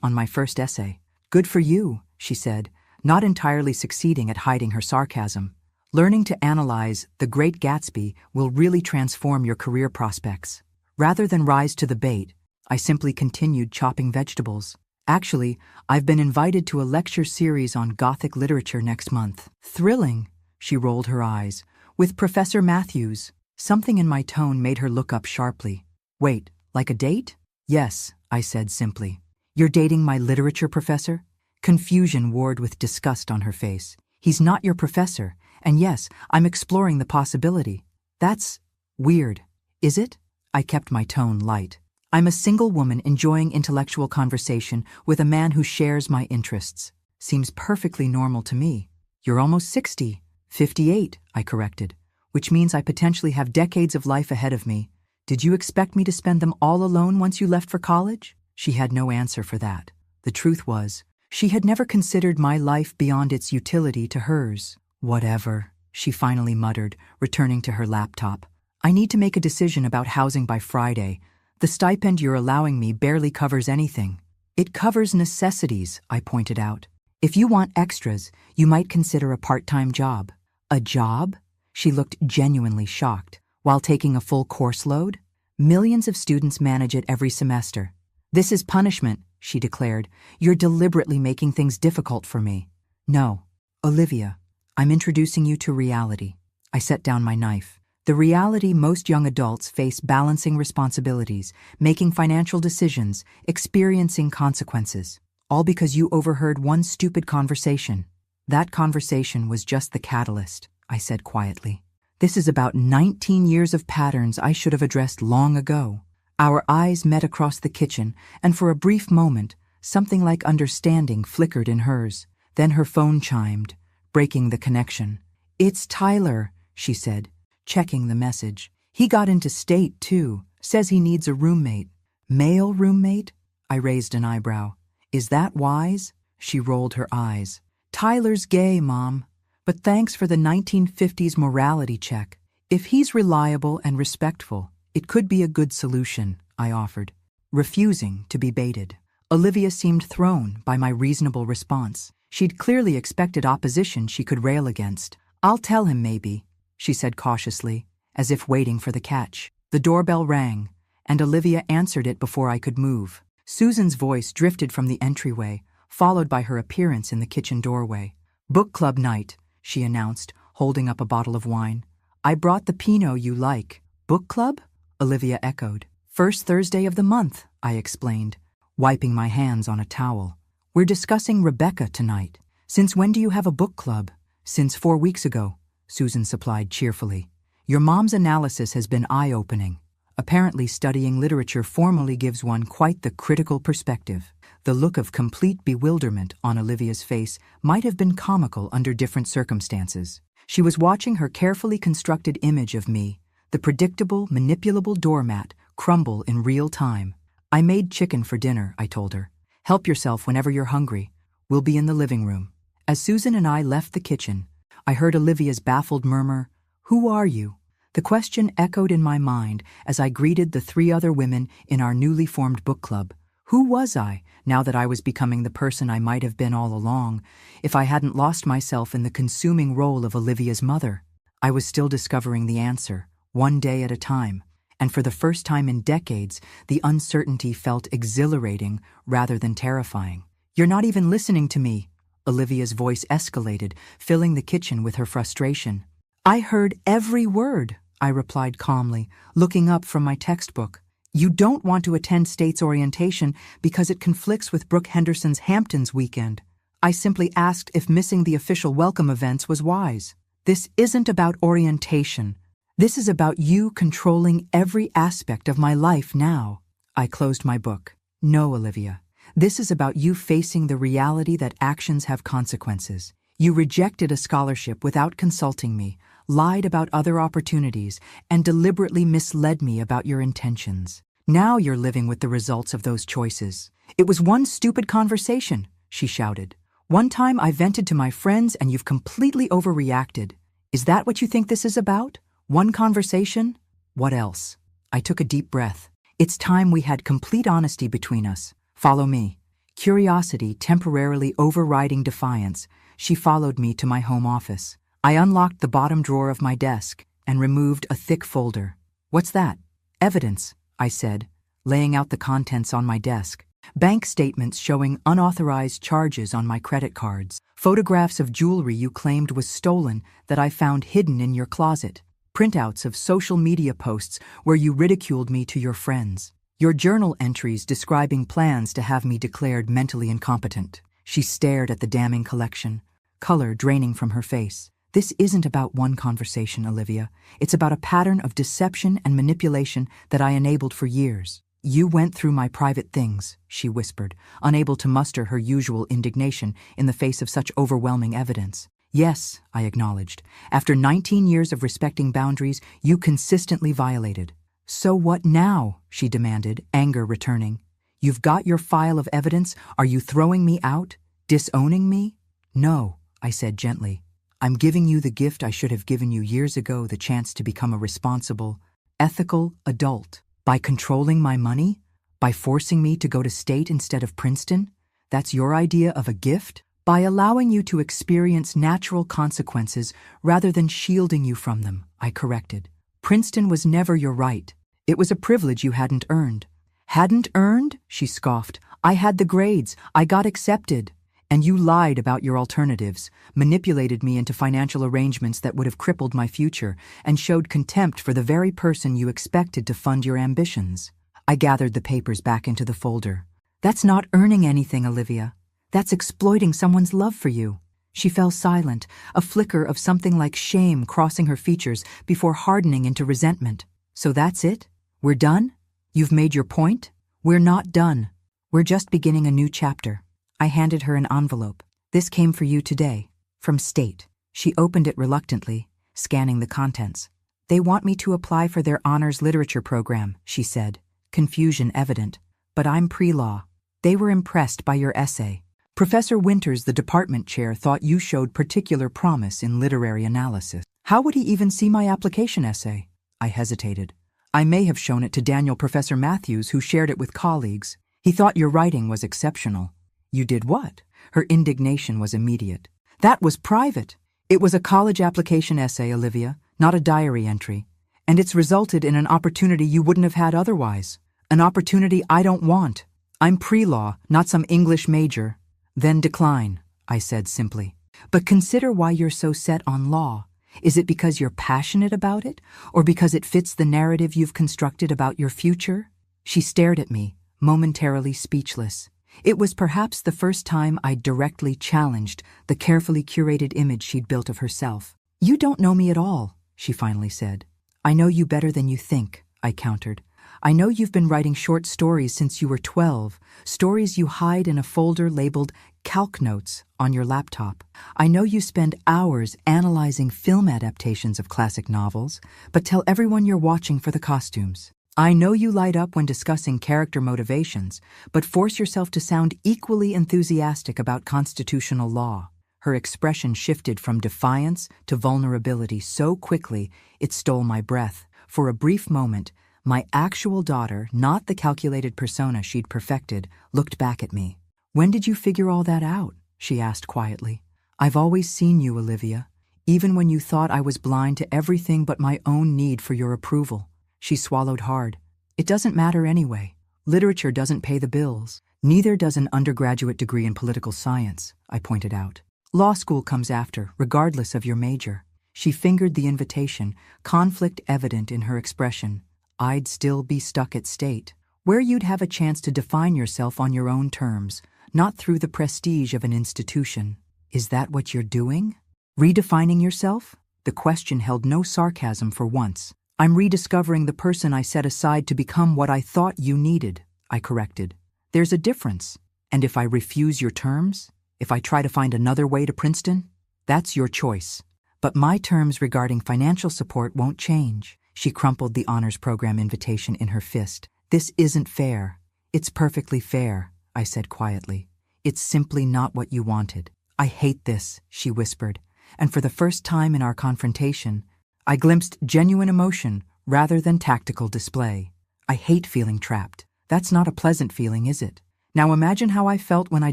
on my first essay. Good for you, she said, not entirely succeeding at hiding her sarcasm. Learning to analyze The Great Gatsby will really transform your career prospects. Rather than rise to the bait, I simply continued chopping vegetables. Actually, I've been invited to a lecture series on Gothic literature next month. Thrilling, she rolled her eyes. With Professor Matthews. Something in my tone made her look up sharply. Wait, like a date? Yes, I said simply. You're dating my literature professor? Confusion warred with disgust on her face. He's not your professor, and yes, I'm exploring the possibility. That's weird, is it? I kept my tone light. I'm a single woman enjoying intellectual conversation with a man who shares my interests. Seems perfectly normal to me. You're almost 60. 58, I corrected, which means I potentially have decades of life ahead of me. Did you expect me to spend them all alone once you left for college? She had no answer for that. The truth was, she had never considered my life beyond its utility to hers. Whatever, she finally muttered, returning to her laptop. I need to make a decision about housing by Friday. The stipend you're allowing me barely covers anything. It covers necessities, I pointed out. If you want extras, you might consider a part-time job. A job? She looked genuinely shocked. While taking a full course load? Millions of students manage it every semester. This is punishment, she declared. You're deliberately making things difficult for me. No, Olivia, I'm introducing you to reality. I set down my knife. The reality most young adults face: balancing responsibilities, making financial decisions, experiencing consequences. All because you overheard one stupid conversation. That conversation was just the catalyst, I said quietly. This is about 19 years of patterns I should have addressed long ago. Our eyes met across the kitchen, and for a brief moment, something like understanding flickered in hers. Then her phone chimed, breaking the connection. It's Tyler, she said, checking the message. He got into state, too. Says he needs a roommate. Male roommate? I raised an eyebrow. Is that wise? She rolled her eyes. Tyler's gay, Mom. But thanks for the 1950s morality check. If he's reliable and respectful, it could be a good solution, I offered, refusing to be baited. Olivia seemed thrown by my reasonable response. She'd clearly expected opposition she could rail against. I'll tell him maybe, she said cautiously, as if waiting for the catch. The doorbell rang, and Olivia answered it before I could move. Susan's voice drifted from the entryway, followed by her appearance in the kitchen doorway. Book club night, she announced, holding up a bottle of wine. I brought the Pinot you like. Book club? Olivia echoed. First Thursday of the month, I explained, wiping my hands on a towel. We're discussing Rebecca tonight. Since when do you have a book club? Since 4 weeks ago, Susan supplied cheerfully. Your mom's analysis has been eye-opening. Apparently studying literature formally gives one quite the critical perspective. The look of complete bewilderment on Olivia's face might have been comical under different circumstances. She was watching her carefully constructed image of me, the predictable, manipulable doormat, crumble in real time. I made chicken for dinner, I told her. Help yourself whenever you're hungry. We'll be in the living room. As Susan and I left the kitchen, I heard Olivia's baffled murmur, "Who are you?" The question echoed in my mind as I greeted the 3 other women in our newly formed book club. Who was I, now that I was becoming the person I might have been all along, if I hadn't lost myself in the consuming role of Olivia's mother? I was still discovering the answer, one day at a time, and for the first time in decades, the uncertainty felt exhilarating rather than terrifying. You're not even listening to me, Olivia's voice escalated, filling the kitchen with her frustration. I heard every word, I replied calmly, looking up from my textbook. You don't want to attend State's orientation because it conflicts with Brooke Henderson's Hamptons weekend. I simply asked if missing the official welcome events was wise. This isn't about orientation. This is about you controlling every aspect of my life now. I closed my book. No, Olivia. This is about you facing the reality that actions have consequences. You rejected a scholarship without consulting me, lied about other opportunities, and deliberately misled me about your intentions. Now you're living with the results of those choices. It was one stupid conversation, she shouted. One time I vented to my friends and you've completely overreacted. Is that what you think this is about? One conversation? What else? I took a deep breath. It's time we had complete honesty between us. Follow me. Curiosity temporarily overriding defiance, She followed me to my home office. I unlocked the bottom drawer of my desk and removed a thick folder. "What's that?" "Evidence," I said, laying out the contents on my desk. Bank statements showing unauthorized charges on my credit cards. Photographs of jewelry you claimed was stolen that I found hidden in your closet. Printouts of social media posts where you ridiculed me to your friends. Your journal entries describing plans to have me declared mentally incompetent. She stared at the damning collection, color draining from her face. "This isn't about one conversation, Olivia. It's about a pattern of deception and manipulation that I enabled for years." "You went through my private things," she whispered, unable to muster her usual indignation in the face of such overwhelming evidence. "Yes," I acknowledged. "After 19 years of respecting boundaries, you consistently violated." "So what now?" she demanded, anger returning. "You've got your file of evidence. Are you throwing me out? Disowning me?" "No," I said gently. "I'm giving you the gift I should have given you years ago, the chance to become a responsible, ethical adult. By controlling my money? By forcing me to go to state instead of Princeton? That's your idea of a gift? By allowing you to experience natural consequences rather than shielding you from them," I corrected. "Princeton was never your right. It was a privilege you hadn't earned." "Hadn't earned?" she scoffed. "I had the grades. I got accepted. And you lied about your alternatives, manipulated me into financial arrangements that would have crippled my future, and showed contempt for the very person you expected to fund your ambitions." I gathered the papers back into the folder. "That's not earning anything, Olivia. That's exploiting someone's love for you." She fell silent, a flicker of something like shame crossing her features before hardening into resentment. "So that's it? We're done? You've made your point?" "We're not done. We're just beginning a new chapter." I handed her an envelope. "This came for you today, from State." She opened it reluctantly, scanning the contents. "They want me to apply for their honors literature program," she said, confusion evident. "But I'm pre-law. They were impressed by your essay. Professor Winters, the department chair, thought you showed particular promise in literary analysis." "How would he even see my application essay?" I hesitated. "I may have shown it to Daniel Professor Matthews, who shared it with colleagues. He thought your writing was exceptional." "You did what?" Her indignation was immediate. "That was private. It was a college application essay, Olivia, not a diary entry. And it's resulted in an opportunity you wouldn't have had otherwise. An opportunity I don't want. I'm pre-law, not some English major." "Then decline," I said simply. "But consider why you're so set on law. Is it because you're passionate about it, or because it fits the narrative you've constructed about your future?" She stared at me, momentarily speechless. It was perhaps the first time I'd directly challenged the carefully curated image she'd built of herself. "You don't know me at all," she finally said. "I know you better than you think," I countered. "I know you've been writing short stories since you were 12, stories you hide in a folder labeled Calc Notes on your laptop. I know you spend hours analyzing film adaptations of classic novels, but tell everyone you're watching for the costumes. I know you light up when discussing character motivations, but force yourself to sound equally enthusiastic about constitutional law." Her expression shifted from defiance to vulnerability so quickly it stole my breath. For a brief moment, my actual daughter, not the calculated persona she'd perfected, looked back at me. "When did you figure all that out?" she asked quietly. "I've always seen you, Olivia, even when you thought I was blind to everything but my own need for your approval." She swallowed hard. "It doesn't matter anyway. Literature doesn't pay the bills. Neither does an undergraduate degree in political science," I pointed out. "Law school comes after, regardless of your major." She fingered the invitation, conflict evident in her expression. "I'd still be stuck at State, where you'd have a chance to define yourself on your own terms, not through the prestige of an institution." "Is that what you're doing? Redefining yourself?" The question held no sarcasm for once. "I'm rediscovering the person I set aside to become what I thought you needed," I corrected. "There's a difference. And if I refuse your terms, if I try to find another way to Princeton, that's your choice. But my terms regarding financial support won't change." She crumpled the honors program invitation in her fist. "This isn't fair." "It's perfectly fair," I said quietly. "It's simply not what you wanted." "I hate this," she whispered, and for the first time in our confrontation, I glimpsed genuine emotion rather than tactical display. "I hate feeling trapped. That's not a pleasant feeling, is it? Now imagine how I felt when I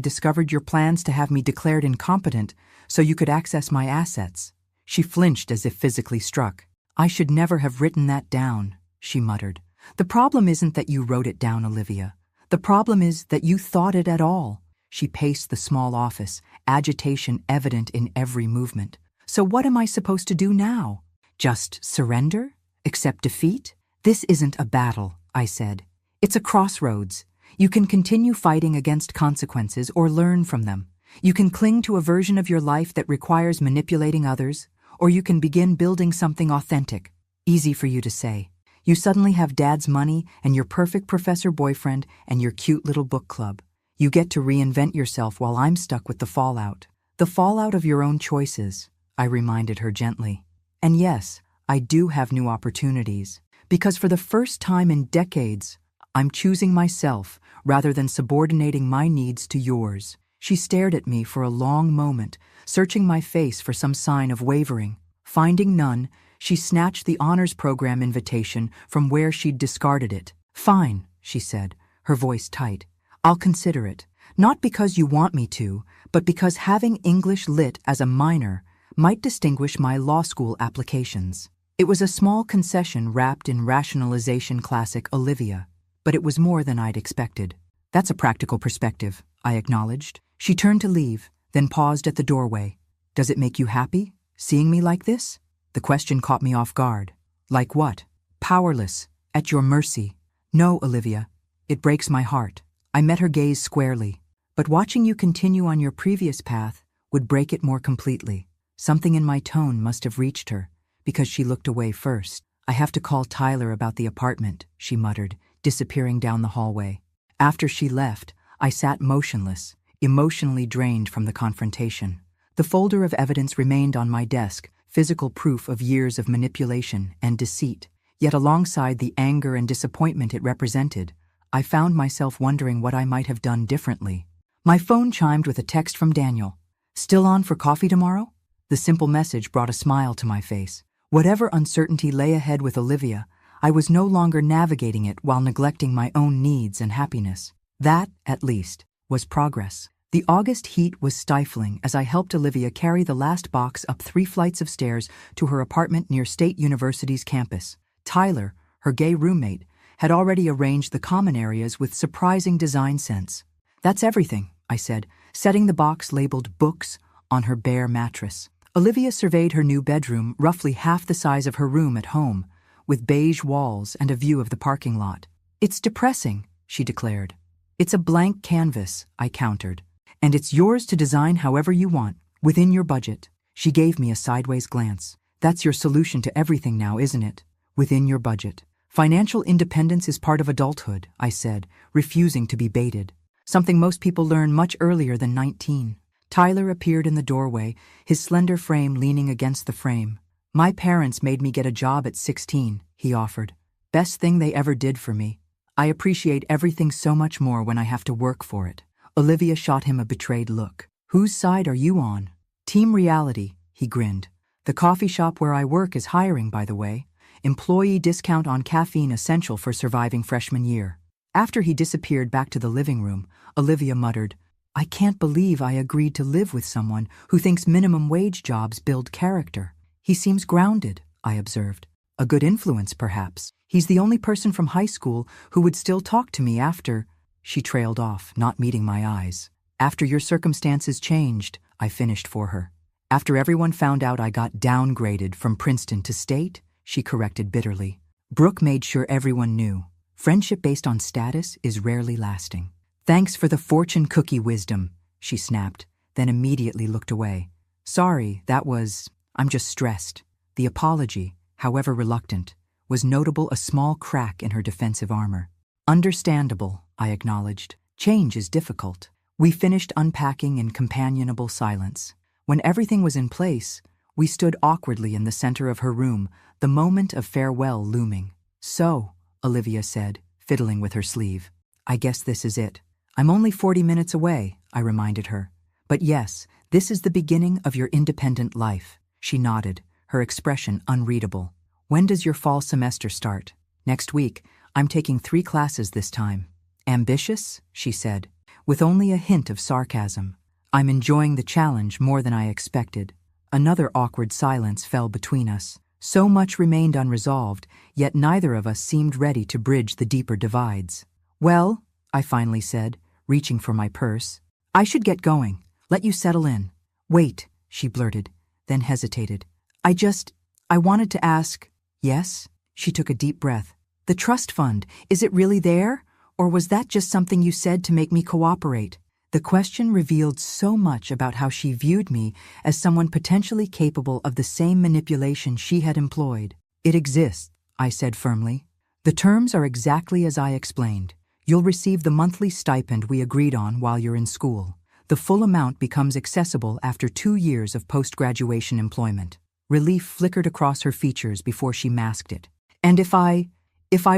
discovered your plans to have me declared incompetent so you could access my assets. She flinched as if physically struck. I should never have written that down, she muttered. The problem isn't that you wrote it down, Olivia. The problem is that you thought it at all. She paced the small office, agitation evident in every movement. So what am I supposed to do now? Just surrender? Accept defeat? This isn't a battle, I said. It's a crossroads. You can continue fighting against consequences or learn from them. You can cling to a version of your life that requires manipulating others, or you can begin building something authentic. Easy for you to say. You suddenly have Dad's money and your perfect professor boyfriend and your cute little book club. You get to reinvent yourself while I'm stuck with the fallout. The fallout of your own choices, I reminded her gently. And yes, I do have new opportunities, because for the first time in decades, I'm choosing myself rather than subordinating my needs to yours. She stared at me for a long moment, searching my face for some sign of wavering. Finding none, she snatched the honors program invitation from where she'd discarded it. Fine, she said, her voice tight. I'll consider it. Not because you want me to, but because having English Lit as a minor might distinguish my law school applications. It was a small concession wrapped in rationalization classic Olivia, but it was more than I'd expected. That's a practical perspective, I acknowledged. She turned to leave, then paused at the doorway. Does it make you happy, seeing me like this? The question caught me off guard. Like what? Powerless, at your mercy. No, Olivia. It breaks my heart. I met her gaze squarely. But watching you continue on your previous path would break it more completely. Something in my tone must have reached her, because she looked away first. I have to call Tyler about the apartment, she muttered, disappearing down the hallway. After she left, I sat motionless, emotionally drained from the confrontation. The folder of evidence remained on my desk, physical proof of years of manipulation and deceit. Yet alongside the anger and disappointment it represented, I found myself wondering what I might have done differently. My phone chimed with a text from Daniel. Still on for coffee tomorrow? The simple message brought a smile to my face. Whatever uncertainty lay ahead with Olivia, I was no longer navigating it while neglecting my own needs and happiness. That, at least, was progress. The August heat was stifling as I helped Olivia carry the last box up 3 flights of stairs to her apartment near State University's campus. Tyler, her gay roommate, had already arranged the common areas with surprising design sense. That's everything, I said, setting the box labeled books on her bare mattress. Olivia surveyed her new bedroom, roughly half the size of her room at home, with beige walls and a view of the parking lot. It's depressing, she declared. It's a blank canvas, I countered. And it's yours to design however you want, within your budget. She gave me a sideways glance. That's your solution to everything now, isn't it? Within your budget. Financial independence is part of adulthood, I said, refusing to be baited. Something most people learn much earlier than 19. Tyler appeared in the doorway, his slender frame leaning against the frame. My parents made me get a job at 16, he offered. Best thing they ever did for me. I appreciate everything so much more when I have to work for it. Olivia shot him a betrayed look. Whose side are you on? Team Reality, he grinned. The coffee shop where I work is hiring, by the way. Employee discount on caffeine essential for surviving freshman year. After he disappeared back to the living room, Olivia muttered, I can't believe I agreed to live with someone who thinks minimum wage jobs build character. He seems grounded, I observed. A good influence, perhaps. He's the only person from high school who would still talk to me after... She trailed off, not meeting my eyes. After your circumstances changed, I finished for her. After everyone found out I got downgraded from Princeton to State, she corrected bitterly. Brooke made sure everyone knew. Friendship based on status is rarely lasting. Thanks for the fortune cookie wisdom, she snapped, then immediately looked away. Sorry, I'm just stressed. The apology, however reluctant, was notable a small crack in her defensive armor. Understandable, I acknowledged. Change is difficult. We finished unpacking in companionable silence. When everything was in place, we stood awkwardly in the center of her room, the moment of farewell looming. So, Olivia said, fiddling with her sleeve, I guess this is it. I'm only 40 minutes away, I reminded her. But yes, this is the beginning of your independent life. She nodded, her expression unreadable. When does your fall semester start? Next week. I'm taking 3 classes this time. Ambitious? She said. with only a hint of sarcasm. I'm enjoying the challenge more than I expected. Another awkward silence fell between us. So much remained unresolved, yet neither of us seemed ready to bridge the deeper divides. Well, I finally said, reaching for my purse. I should get going. Let you settle in. Wait, she blurted, then hesitated. I wanted to ask. Yes? She took a deep breath. The trust fund, is it really there? Or was that just something you said to make me cooperate? The question revealed so much about how she viewed me as someone potentially capable of the same manipulation she had employed. It exists, I said firmly. The terms are exactly as I explained. You'll receive the monthly stipend we agreed on while you're in school. The full amount becomes accessible after 2 years of post-graduation employment. Relief flickered across her features before she masked it. And if I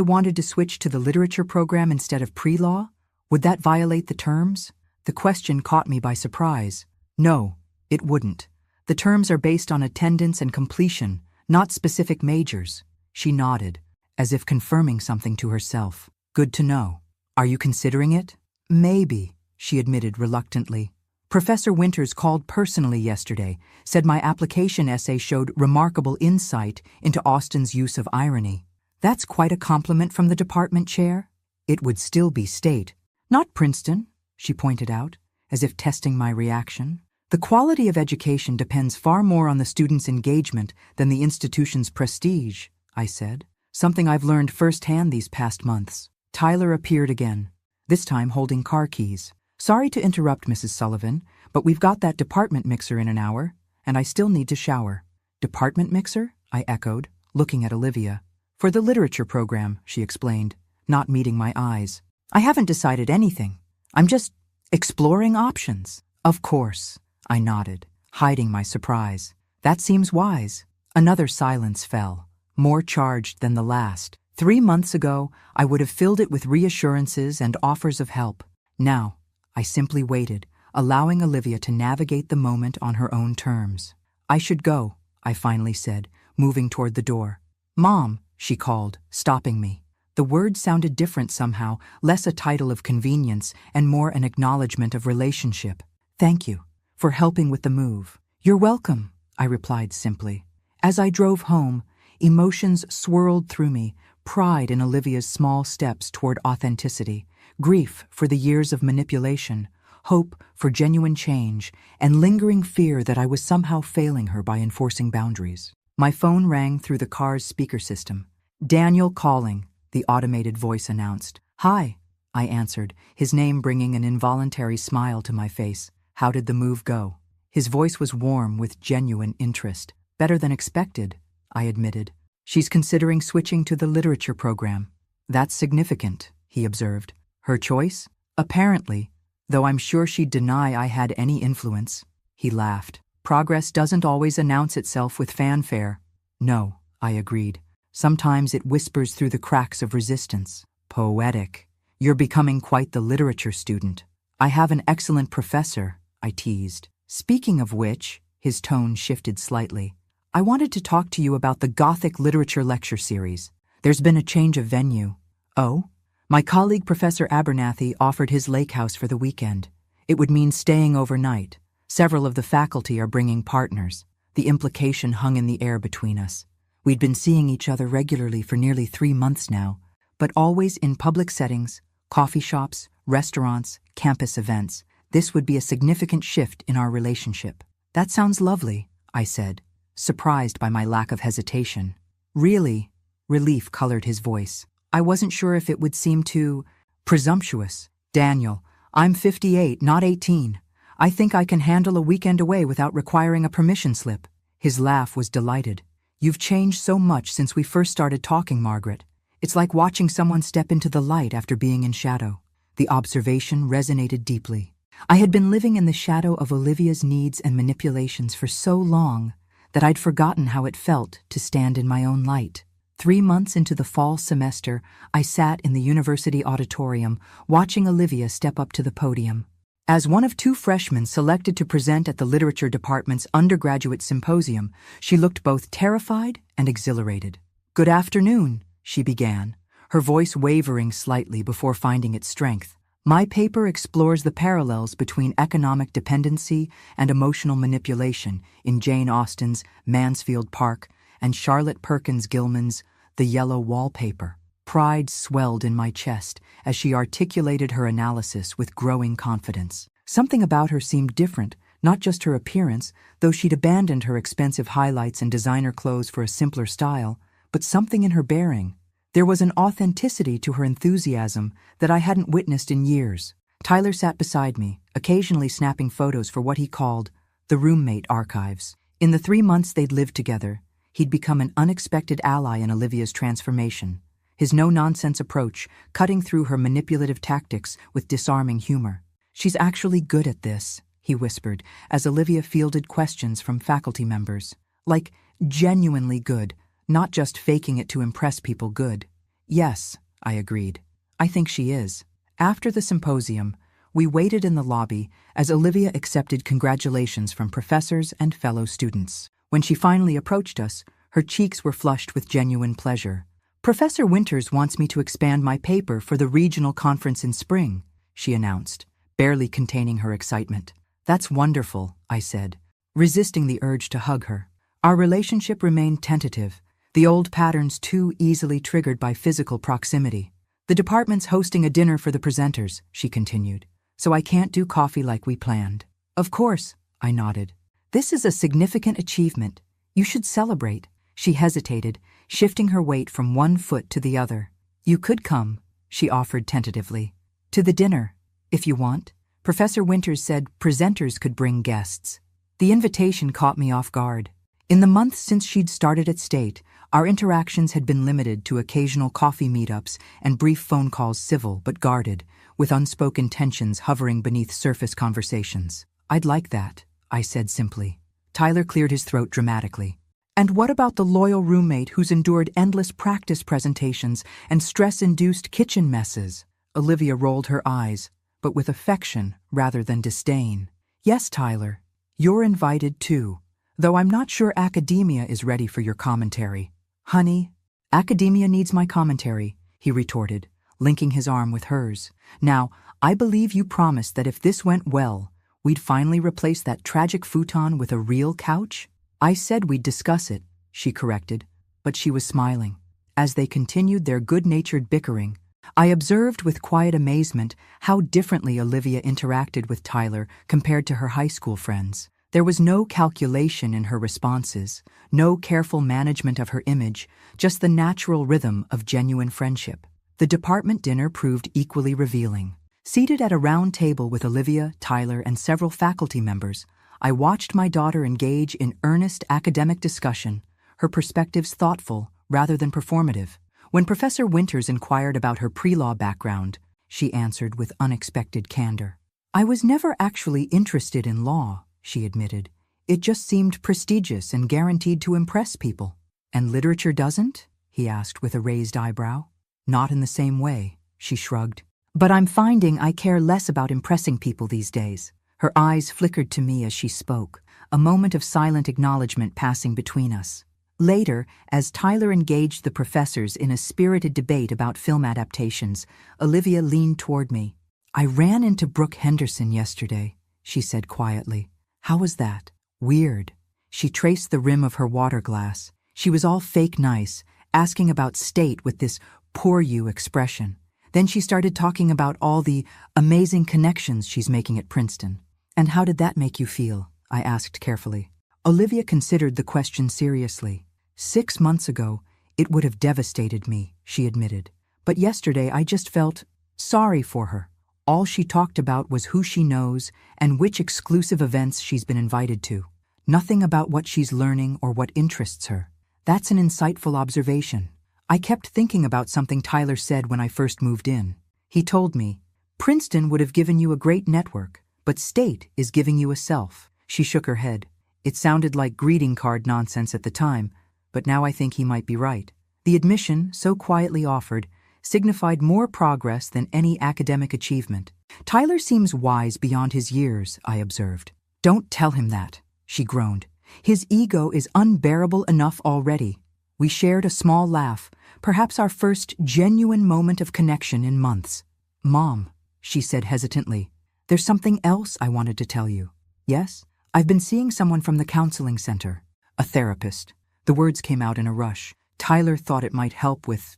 wanted to switch to the literature program instead of pre-law, would that violate the terms? The question caught me by surprise. No, it wouldn't. The terms are based on attendance and completion, not specific majors. She nodded, as if confirming something to herself. Good to know. Are you considering it? Maybe, she admitted reluctantly. Professor Winters called personally yesterday, said my application essay showed remarkable insight into Austen's use of irony. That's quite a compliment from the department chair. It would still be state, not Princeton, she pointed out, as if testing my reaction. The quality of education depends far more on the student's engagement than the institution's prestige, I said, something I've learned firsthand these past months. Tyler appeared again, this time holding car keys. Sorry to interrupt, Mrs. Sullivan, but we've got that department mixer in an hour, and I still need to shower. Department mixer? I echoed, looking at Olivia. For the literature program, she explained, not meeting my eyes. I haven't decided anything. I'm just exploring options. Of course, I nodded, hiding my surprise. That seems wise. Another silence fell, more charged than the last. 3 months ago, I would have filled it with reassurances and offers of help. Now, I simply waited, allowing Olivia to navigate the moment on her own terms. I should go, I finally said, moving toward the door. Mom, she called, stopping me. The word sounded different somehow, less a title of convenience and more an acknowledgement of relationship. Thank you for helping with the move. You're welcome, I replied simply. As I drove home, emotions swirled through me, pride in Olivia's small steps toward authenticity, grief for the years of manipulation, hope for genuine change, and lingering fear that I was somehow failing her by enforcing boundaries. My phone rang through the car's speaker system. Daniel calling, the automated voice announced. Hi, I answered, his name bringing an involuntary smile to my face. How did the move go? His voice was warm with genuine interest. Better than expected, I admitted. She's considering switching to the literature program. That's significant, he observed. Her choice? Apparently, though I'm sure she'd deny I had any influence. He laughed. Progress doesn't always announce itself with fanfare. No, I agreed. Sometimes it whispers through the cracks of resistance. Poetic. You're becoming quite the literature student. I have an excellent professor, I teased. Speaking of which, his tone shifted slightly. I wanted to talk to you about the Gothic Literature Lecture Series. There's been a change of venue. Oh? My colleague Professor Abernathy offered his lake house for the weekend. It would mean staying overnight. Several of the faculty are bringing partners. The implication hung in the air between us. We'd been seeing each other regularly for nearly 3 months now, but always in public settings, coffee shops, restaurants, campus events. This would be a significant shift in our relationship. That sounds lovely, I said, surprised by my lack of hesitation. Really? Relief colored his voice. I wasn't sure if it would seem too presumptuous. Daniel, I'm 58, not 18. I think I can handle a weekend away without requiring a permission slip. His laugh was delighted. You've changed so much since we first started talking, Margaret. It's like watching someone step into the light after being in shadow. The observation resonated deeply. I had been living in the shadow of Olivia's needs and manipulations for so long that I'd forgotten how it felt to stand in my own light. 3 months into the fall semester, I sat in the university auditorium watching Olivia step up to the podium. As one of 2 freshmen selected to present at the literature department's undergraduate symposium, she looked both terrified and exhilarated. Good afternoon, she began, her voice wavering slightly before finding its strength. My paper explores the parallels between economic dependency and emotional manipulation in Jane Austen's Mansfield Park and Charlotte Perkins Gilman's The Yellow Wallpaper. Pride swelled in my chest as she articulated her analysis with growing confidence. Something about her seemed different, not just her appearance, though she'd abandoned her expensive highlights and designer clothes for a simpler style, but something in her bearing. There was an authenticity to her enthusiasm that I hadn't witnessed in years. Tyler sat beside me, occasionally snapping photos for what he called the roommate archives. In the 3 months they'd lived together, he'd become an unexpected ally in Olivia's transformation. His no-nonsense approach, cutting through her manipulative tactics with disarming humor. "She's actually good at this," he whispered, as Olivia fielded questions from faculty members. Like, genuinely good, not just faking it to impress people good. "Yes," I agreed. "I think she is." After the symposium, we waited in the lobby as Olivia accepted congratulations from professors and fellow students. When she finally approached us, her cheeks were flushed with genuine pleasure. "Professor Winters wants me to expand my paper for the regional conference in spring," she announced, barely containing her excitement. "That's wonderful," I said, resisting the urge to hug her. Our relationship remained tentative, the old patterns too easily triggered by physical proximity. "The department's hosting a dinner for the presenters," she continued, "so I can't do coffee like we planned." "Of course," I nodded. "This is a significant achievement. You should celebrate." She hesitated, shifting her weight from one foot to the other. "You could come," she offered tentatively. "To the dinner, if you want." Professor Winters said presenters could bring guests. The invitation caught me off guard. In the months since she'd started at State, our interactions had been limited to occasional coffee meetups and brief phone calls, civil but guarded, with unspoken tensions hovering beneath surface conversations. "I'd like that," I said simply. Tyler cleared his throat dramatically. "And what about the loyal roommate who's endured endless practice presentations and stress-induced kitchen messes?" Olivia rolled her eyes, but with affection rather than disdain. "Yes, Tyler, you're invited too, though I'm not sure academia is ready for your commentary." "Honey, academia needs my commentary," he retorted, linking his arm with hers. "Now, I believe you promised that if this went well, we'd finally replace that tragic futon with a real couch?" "I said we'd discuss it," she corrected, but she was smiling. As they continued their good-natured bickering, I observed with quiet amazement how differently Olivia interacted with Tyler compared to her high school friends. There was no calculation in her responses, no careful management of her image, just the natural rhythm of genuine friendship. The department dinner proved equally revealing. Seated at a round table with Olivia, Tyler, and several faculty members, I watched my daughter engage in earnest academic discussion, her perspectives thoughtful rather than performative. When Professor Winters inquired about her pre-law background, she answered with unexpected candor. "I was never actually interested in law," she admitted. "It just seemed prestigious and guaranteed to impress people." "And literature doesn't?" he asked with a raised eyebrow. "Not in the same way," she shrugged. "But I'm finding I care less about impressing people these days." Her eyes flickered to me as she spoke, a moment of silent acknowledgement passing between us. Later, as Tyler engaged the professors in a spirited debate about film adaptations, Olivia leaned toward me. "I ran into Brooke Henderson yesterday," she said quietly. "How was that?" "Weird." She traced the rim of her water glass. She was all fake nice, asking about State with this poor you expression. Then she started talking about all the amazing connections she's making at Princeton. "And how did that make you feel?" I asked carefully. Olivia considered the question seriously. 6 months ago, it would have devastated me, she admitted. But yesterday I just felt sorry for her. All she talked about was who she knows and which exclusive events she's been invited to. Nothing about what she's learning or what interests her. That's an insightful observation. I kept thinking about something Tyler said when I first moved in. He told me, "Princeton would have given you a great network, but State is giving you a self." She shook her head. It sounded like greeting card nonsense at the time, but now I think he might be right. The admission, so quietly offered, signified more progress than any academic achievement. "Tyler seems wise beyond his years," I observed. "Don't tell him that," she groaned. "His ego is unbearable enough already." We shared a small laugh, perhaps our first genuine moment of connection in months. "Mom," she said hesitantly. There's something else I wanted to tell you. Yes? I've been seeing someone from the counseling center. A therapist. The words came out in a rush. Tyler thought it might help with,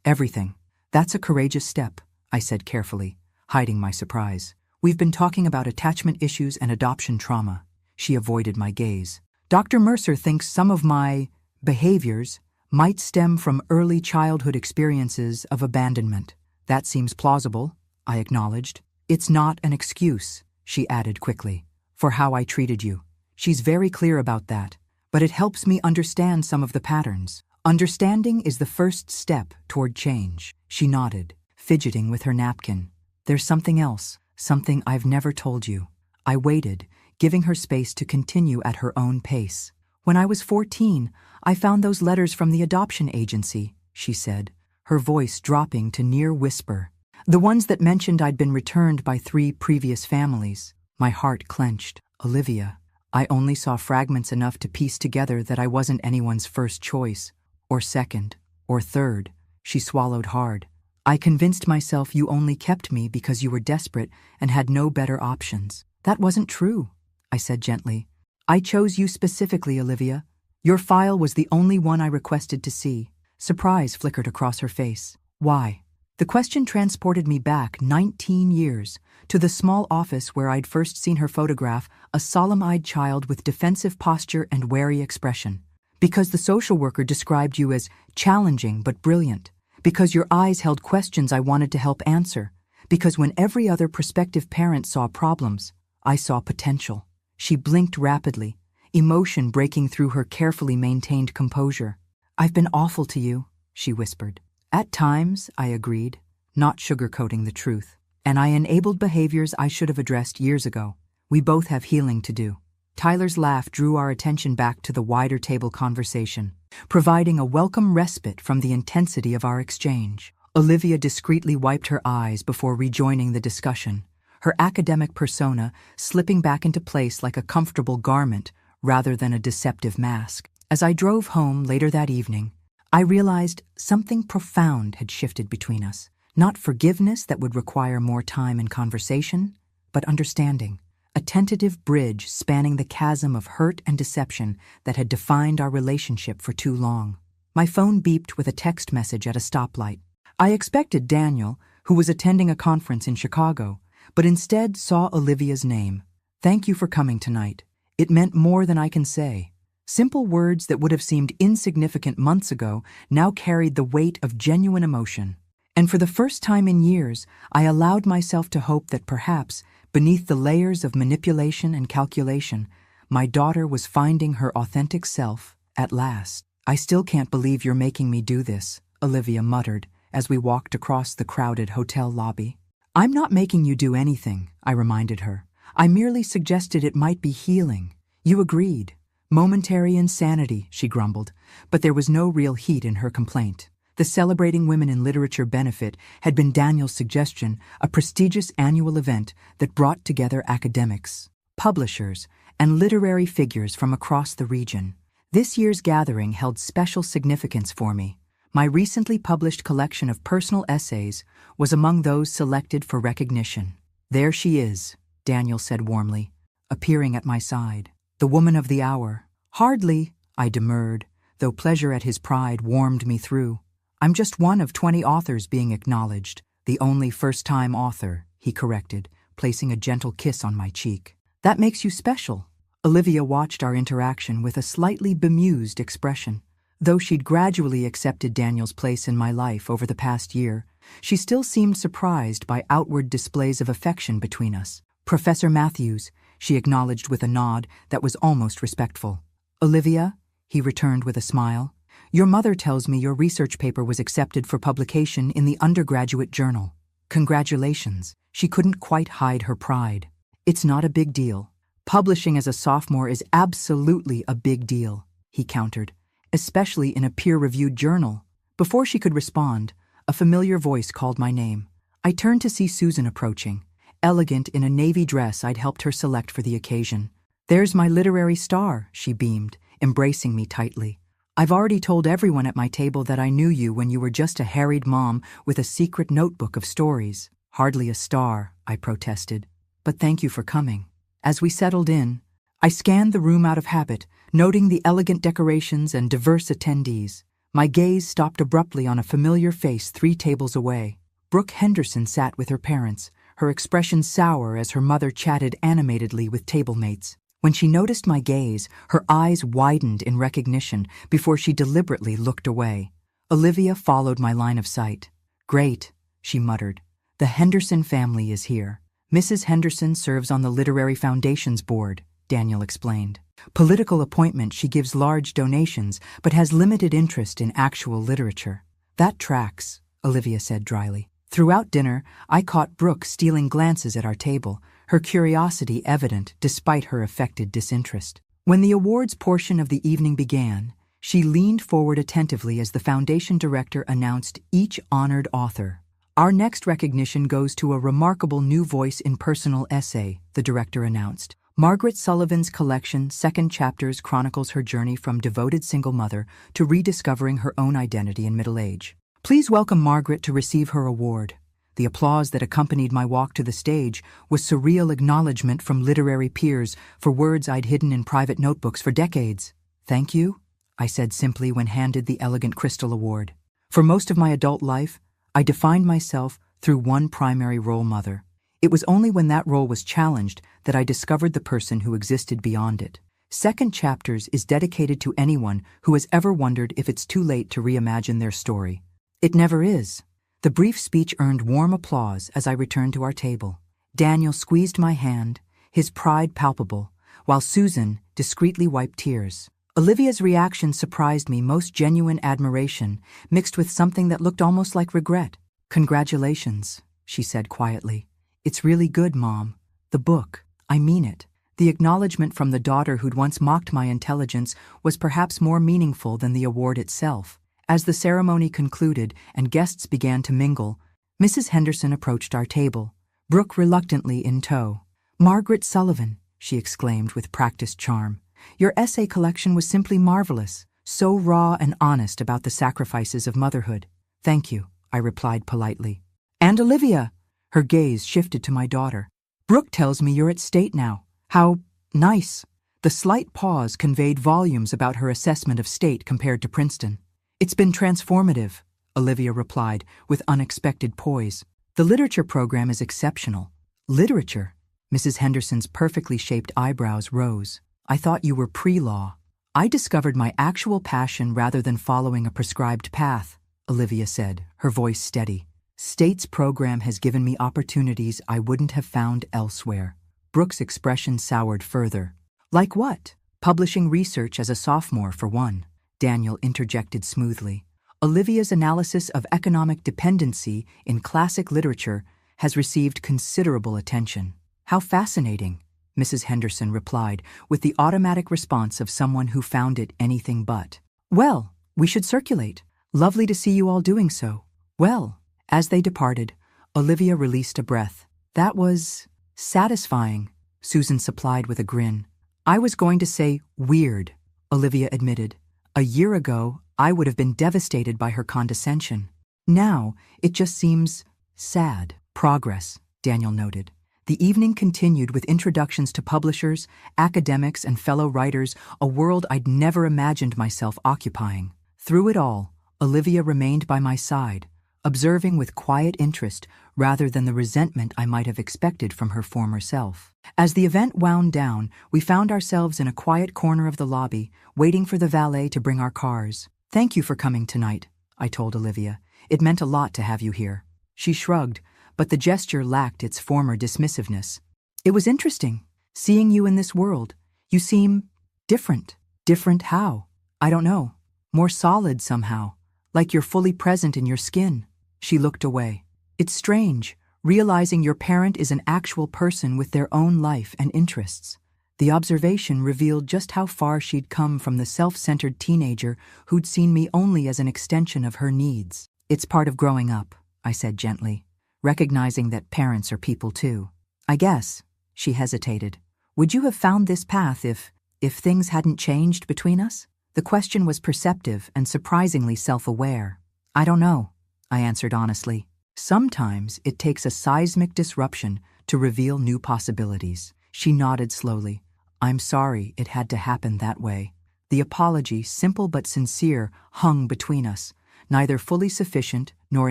everything. That's a courageous step, I said carefully, hiding my surprise. We've been talking about attachment issues and adoption trauma. She avoided my gaze. Dr. Mercer thinks some of my behaviors might stem from early childhood experiences of abandonment. That seems plausible, I acknowledged. It's not an excuse, she added quickly, for how I treated you. She's very clear about that, but it helps me understand some of the patterns. Understanding is the first step toward change. She nodded, fidgeting with her napkin. There's something else, something I've never told you. I waited, giving her space to continue at her own pace. When I was 14, I found those letters from the adoption agency, she said, her voice dropping to near whisper. The ones that mentioned I'd been returned by 3 previous families. My heart clenched. Olivia, I only saw fragments enough to piece together that I wasn't anyone's first choice, or second, or third. She swallowed hard. I convinced myself you only kept me because you were desperate and had no better options. That wasn't true, I said gently. I chose you specifically, Olivia. Your file was the only one I requested to see. Surprise flickered across her face. Why? The question transported me back 19 years, to the small office where I'd first seen her photograph, a solemn-eyed child with defensive posture and wary expression. Because the social worker described you as challenging but brilliant. Because your eyes held questions I wanted to help answer. Because when every other prospective parent saw problems, I saw potential. She blinked rapidly, emotion breaking through her carefully maintained composure. I've been awful to you, she whispered. At times, I agreed, not sugarcoating the truth. And I enabled behaviors I should have addressed years ago. We both have healing to do. Tyler's laugh drew our attention back to the wider table conversation, providing a welcome respite from the intensity of our exchange. Olivia discreetly wiped her eyes before rejoining the discussion, her academic persona slipping back into place like a comfortable garment rather than a deceptive mask. As I drove home later that evening, I realized something profound had shifted between us. Not forgiveness that would require more time and conversation, but understanding. A tentative bridge spanning the chasm of hurt and deception that had defined our relationship for too long. My phone beeped with a text message at a stoplight. I expected Daniel, who was attending a conference in Chicago, but instead saw Olivia's name. Thank you for coming tonight. It meant more than I can say. Simple words that would have seemed insignificant months ago now carried the weight of genuine emotion. And for the first time in years, I allowed myself to hope that perhaps, beneath the layers of manipulation and calculation, my daughter was finding her authentic self at last. I still can't believe you're making me do this, Olivia muttered as we walked across the crowded hotel lobby. I'm not making you do anything, I reminded her. I merely suggested it might be healing. You agreed. Momentary insanity, she grumbled, but there was no real heat in her complaint. The Celebrating Women in Literature benefit had been Daniel's suggestion, a prestigious annual event that brought together academics, publishers, and literary figures from across the region. This year's gathering held special significance for me. My recently published collection of personal essays was among those selected for recognition. There she is, Daniel said warmly, appearing at my side. The woman of the hour. Hardly, I demurred, though pleasure at his pride warmed me through. I'm just one of 20 authors being acknowledged, the only first-time author, he corrected, placing a gentle kiss on my cheek. That makes you special. Olivia watched our interaction with a slightly bemused expression. Though she'd gradually accepted Daniel's place in my life over the past year, she still seemed surprised by outward displays of affection between us. Professor Matthews, she acknowledged with a nod that was almost respectful. Olivia, he returned with a smile, your mother tells me your research paper was accepted for publication in the undergraduate journal. Congratulations. She couldn't quite hide her pride. It's not a big deal. Publishing as a sophomore is absolutely a big deal, he countered, especially in a peer-reviewed journal. Before she could respond, a familiar voice called my name. I turned to see Susan approaching, elegant in a navy dress I'd helped her select for the occasion. There's my literary star, she beamed, embracing me tightly. I've already told everyone at my table that I knew you when you were just a harried mom with a secret notebook of stories. Hardly a star, I protested. But thank you for coming. As we settled in, I scanned the room out of habit, noting the elegant decorations and diverse attendees. My gaze stopped abruptly on a familiar face 3 tables away. Brooke Henderson sat with her parents, her expression sour as her mother chatted animatedly with table mates. When she noticed my gaze, her eyes widened in recognition before she deliberately looked away. Olivia followed my line of sight. "Great," she muttered. "The Henderson family is here." "Mrs. Henderson serves on the Literary Foundation's board," Daniel explained. "Political appointment, she gives large donations, but has limited interest in actual literature." "That tracks," Olivia said dryly. Throughout dinner, I caught Brooke stealing glances at our table, her curiosity evident despite her affected disinterest. When the awards portion of the evening began, she leaned forward attentively as the foundation director announced each honored author. "Our next recognition goes to a remarkable new voice in personal essay," the director announced. "Margaret Sullivan's collection, Second Chapters, chronicles her journey from devoted single mother to rediscovering her own identity in middle age. Please welcome Margaret to receive her award." The applause that accompanied my walk to the stage was surreal acknowledgement from literary peers for words I'd hidden in private notebooks for decades. "Thank you," I said simply when handed the elegant crystal award. For most of my adult life, I defined myself through one primary role model. It was only when that role was challenged that I discovered the person who existed beyond it. Second Chapters is dedicated to anyone who has ever wondered if it's too late to reimagine their story. It never is. The brief speech earned warm applause as I returned to our table. Daniel squeezed my hand, his pride palpable, while Susan discreetly wiped tears. Olivia's reaction surprised me, most genuine admiration, mixed with something that looked almost like regret. "Congratulations," she said quietly. "It's really good, Mom. The book. I mean it." The acknowledgement from the daughter who'd once mocked my intelligence was perhaps more meaningful than the award itself. As the ceremony concluded and guests began to mingle, Mrs. Henderson approached our table, Brooke reluctantly in tow. "Margaret Sullivan," she exclaimed with practiced charm, "your essay collection was simply marvelous, so raw and honest about the sacrifices of motherhood." "Thank you," I replied politely. "And Olivia," her gaze shifted to my daughter. "Brooke tells me you're at State now. How nice." The slight pause conveyed volumes about her assessment of State compared to Princeton. "It's been transformative," Olivia replied with unexpected poise. "The literature program is exceptional." "Literature?" Mrs. Henderson's perfectly shaped eyebrows rose. "I thought you were pre-law." "I discovered my actual passion rather than following a prescribed path," Olivia said, her voice steady. "State's program has given me opportunities I wouldn't have found elsewhere." Brooke's expression soured further. "Like what?" "Publishing research as a sophomore, for one," Daniel interjected smoothly. "Olivia's analysis of economic dependency in classic literature has received considerable attention." "How fascinating," Mrs. Henderson replied with the automatic response of someone who found it anything but. "Well, we should circulate. Lovely to see you all doing so." "Well." As they departed, Olivia released a breath. "That was satisfying," Susan supplied with a grin. "I was going to say weird," Olivia admitted. "A year ago, I would have been devastated by her condescension. Now, it just seems sad." "Progress," Daniel noted. The evening continued with introductions to publishers, academics, and fellow writers, a world I'd never imagined myself occupying. Through it all, Olivia remained by my side, observing with quiet interest rather than the resentment I might have expected from her former self. As the event wound down, we found ourselves in a quiet corner of the lobby, waiting for the valet to bring our cars. "Thank you for coming tonight," I told Olivia. "It meant a lot to have you here." She shrugged, but the gesture lacked its former dismissiveness. "It was interesting, seeing you in this world. You seem different." "Different how?" "I don't know. More solid somehow, like you're fully present in your skin." She looked away. "It's strange, realizing your parent is an actual person with their own life and interests." The observation revealed just how far she'd come from the self-centered teenager who'd seen me only as an extension of her needs. "It's part of growing up," I said gently, recognizing that parents are people too. "I guess," she hesitated. "Would you have found this path if things hadn't changed between us?" The question was perceptive and surprisingly self-aware. "I don't know," I answered honestly. Sometimes it takes a seismic disruption to reveal new possibilities. She nodded slowly. I'm sorry it had to happen that way. The apology, simple but sincere, hung between us, neither fully sufficient nor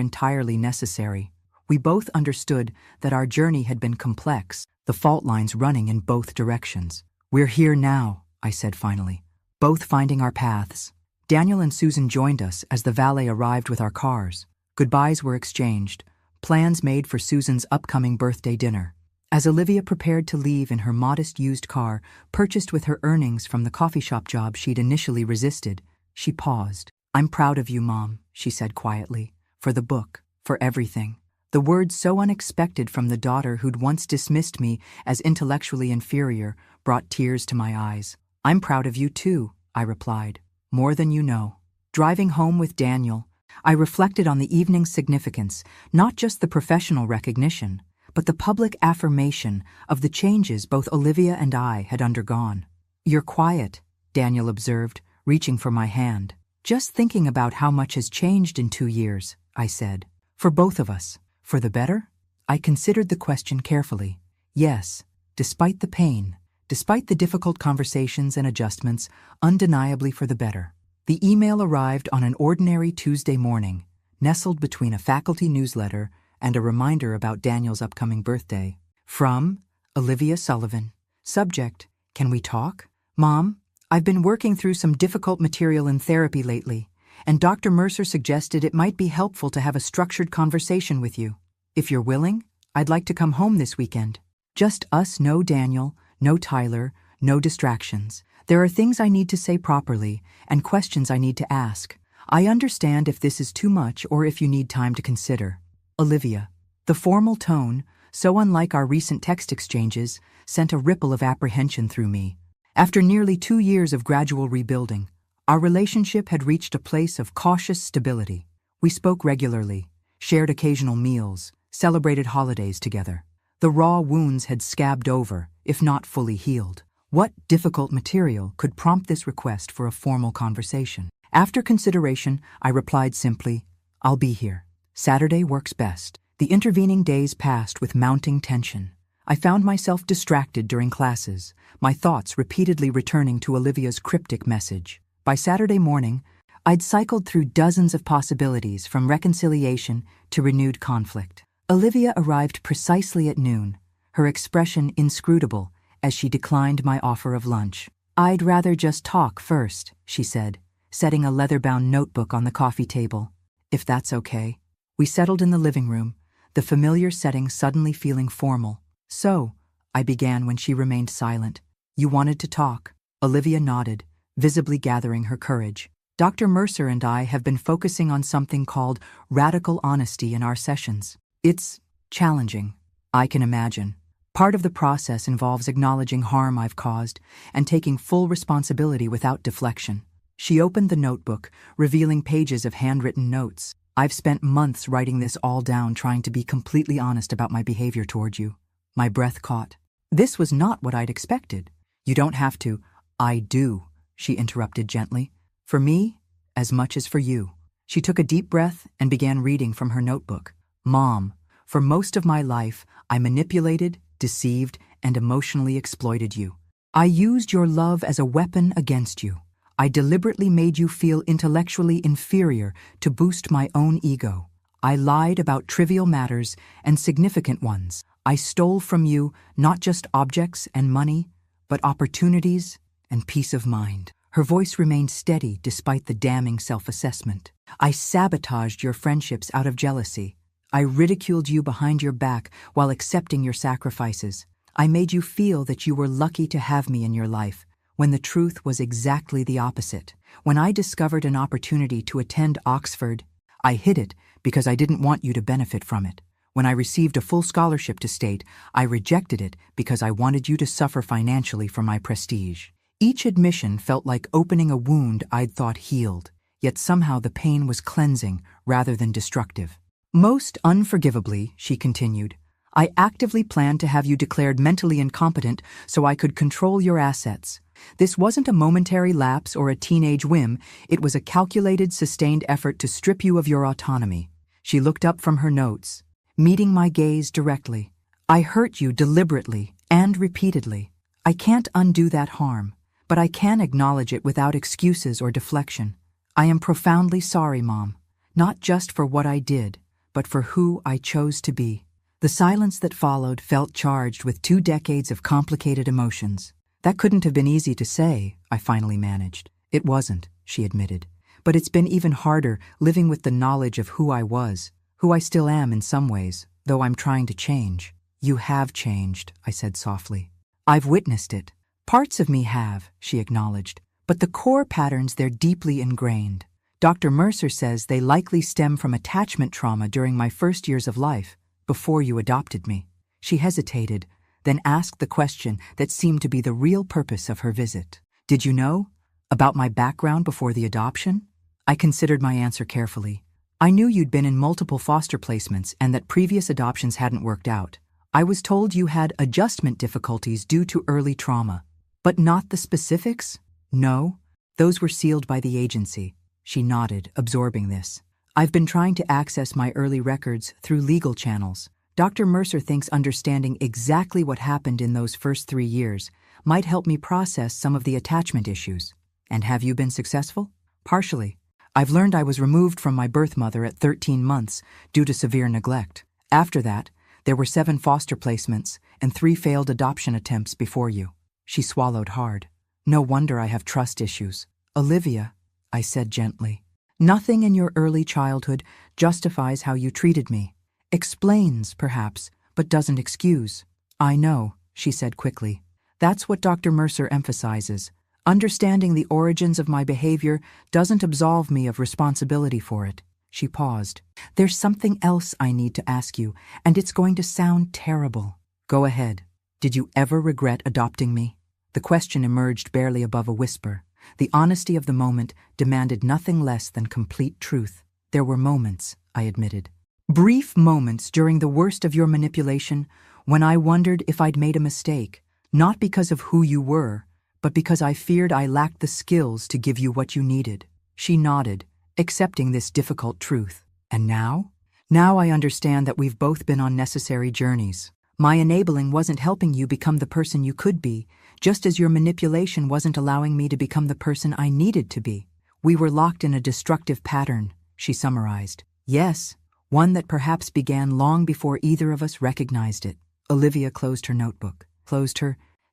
entirely necessary. We both understood that our journey had been complex, the fault lines running in both directions. We're here now, I said finally, both finding our paths. Daniel and Susan joined us as the valet arrived with our cars. Goodbyes were exchanged, plans made for Susan's upcoming birthday dinner. As Olivia prepared to leave in her modest used car, purchased with her earnings from the coffee shop job she'd initially resisted, she paused. I'm proud of you, Mom, she said quietly, for the book, for everything. The words so unexpected from the daughter who'd once dismissed me as intellectually inferior brought tears to my eyes. I'm proud of you too, I replied, more than you know. Driving home with Daniel, I reflected on the evening's significance, not just the professional recognition, but the public affirmation of the changes both Olivia and I had undergone. You're quiet, Daniel observed, reaching for my hand. Just thinking about how much has changed in 2 years, I said. For both of us. For the better? I considered the question carefully. Yes, despite the pain, despite the difficult conversations and adjustments, undeniably for the better. The email arrived on an ordinary Tuesday morning, nestled between a faculty newsletter and a reminder about Daniel's upcoming birthday. From Olivia Sullivan. Subject, can we talk? Mom, I've been working through some difficult material in therapy lately, and Dr. Mercer suggested it might be helpful to have a structured conversation with you. If you're willing, I'd like to come home this weekend. Just us, no Daniel, no Tyler, no distractions. There are things I need to say properly and questions I need to ask. I understand if this is too much or if you need time to consider. Olivia. The formal tone, so unlike our recent text exchanges, sent a ripple of apprehension through me. After nearly 2 years of gradual rebuilding, our relationship had reached a place of cautious stability. We spoke regularly, shared occasional meals, celebrated holidays together. The raw wounds had scabbed over, if not fully healed. What difficult material could prompt this request for a formal conversation? After consideration, I replied simply, I'll be here. Saturday works best. The intervening days passed with mounting tension. I found myself distracted during classes, my thoughts repeatedly returning to Olivia's cryptic message. By Saturday morning, I'd cycled through dozens of possibilities from reconciliation to renewed conflict. Olivia arrived precisely at noon, her expression inscrutable as she declined my offer of lunch. I'd rather just talk first, she said, setting a leather-bound notebook on the coffee table. If that's okay. We settled in the living room, the familiar setting suddenly feeling formal. So, I began when she remained silent. You wanted to talk. Olivia nodded, visibly gathering her courage. Dr. Mercer and I have been focusing on something called radical honesty in our sessions. It's challenging, I can imagine. Part of the process involves acknowledging harm I've caused and taking full responsibility without deflection. She opened the notebook, revealing pages of handwritten notes. I've spent months writing this all down, trying to be completely honest about my behavior toward you. My breath caught. This was not what I'd expected. You don't have to. I do, she interrupted gently. For me, as much as for you. She took a deep breath and began reading from her notebook. Mom, for most of my life, I manipulated, deceived, and emotionally exploited you. I used your love as a weapon against you. I deliberately made you feel intellectually inferior to boost my own ego. I lied about trivial matters and significant ones. I stole from you not just objects and money, but opportunities and peace of mind. Her voice remained steady despite the damning self-assessment. I sabotaged your friendships out of jealousy. I ridiculed you behind your back while accepting your sacrifices. I made you feel that you were lucky to have me in your life, when the truth was exactly the opposite. When I discovered an opportunity to attend Oxford, I hid it because I didn't want you to benefit from it. When I received a full scholarship to state, I rejected it because I wanted you to suffer financially for my prestige. Each admission felt like opening a wound I'd thought healed, yet somehow the pain was cleansing rather than destructive. Most unforgivably, she continued, I actively planned to have you declared mentally incompetent so I could control your assets. This wasn't a momentary lapse or a teenage whim, it was a calculated, sustained effort to strip you of your autonomy. She looked up from her notes, meeting my gaze directly. I hurt you deliberately and repeatedly. I can't undo that harm, but I can acknowledge it without excuses or deflection. I am profoundly sorry, Mom, not just for what I did, but for who I chose to be. The silence that followed felt charged with 2 decades of complicated emotions. That couldn't have been easy to say, I finally managed. It wasn't, she admitted. But it's been even harder living with the knowledge of who I was, who I still am in some ways, though I'm trying to change. You have changed, I said softly. I've witnessed it. Parts of me have, she acknowledged, but the core patterns, they're deeply ingrained. Dr. Mercer says they likely stem from attachment trauma during my first years of life, before you adopted me. She hesitated, then asked the question that seemed to be the real purpose of her visit. Did you know about my background before the adoption? I considered my answer carefully. I knew you'd been in multiple foster placements and that previous adoptions hadn't worked out. I was told you had adjustment difficulties due to early trauma. But not the specifics? No, those were sealed by the agency. She nodded, absorbing this. I've been trying to access my early records through legal channels. Dr. Mercer thinks understanding exactly what happened in those first 3 years might help me process some of the attachment issues. And have you been successful? Partially. I've learned I was removed from my birth mother at 13 months due to severe neglect. After that, there were 7 foster placements and 3 failed adoption attempts before you. She swallowed hard. No wonder I have trust issues. Olivia, I said gently, nothing in your early childhood justifies how you treated me. Explains, perhaps, but doesn't excuse. I know, she said quickly. That's what Dr. Mercer emphasizes. Understanding the origins of my behavior doesn't absolve me of responsibility for it. She paused. There's something else I need to ask you, and it's going to sound terrible. Go ahead. Did you ever regret adopting me? The question emerged barely above a whisper. The honesty of the moment demanded nothing less than complete truth. There were moments, I admitted. Brief moments during the worst of your manipulation when I wondered if I'd made a mistake, not because of who you were, but because I feared I lacked the skills to give you what you needed. She nodded, accepting this difficult truth. And now? Now I understand that we've both been on necessary journeys. My enabling wasn't helping you become the person you could be, just as your manipulation wasn't allowing me to become the person I needed to be. We were locked in a destructive pattern, she summarized. Yes, one that perhaps began long before either of us recognized it. Olivia closed her notebook.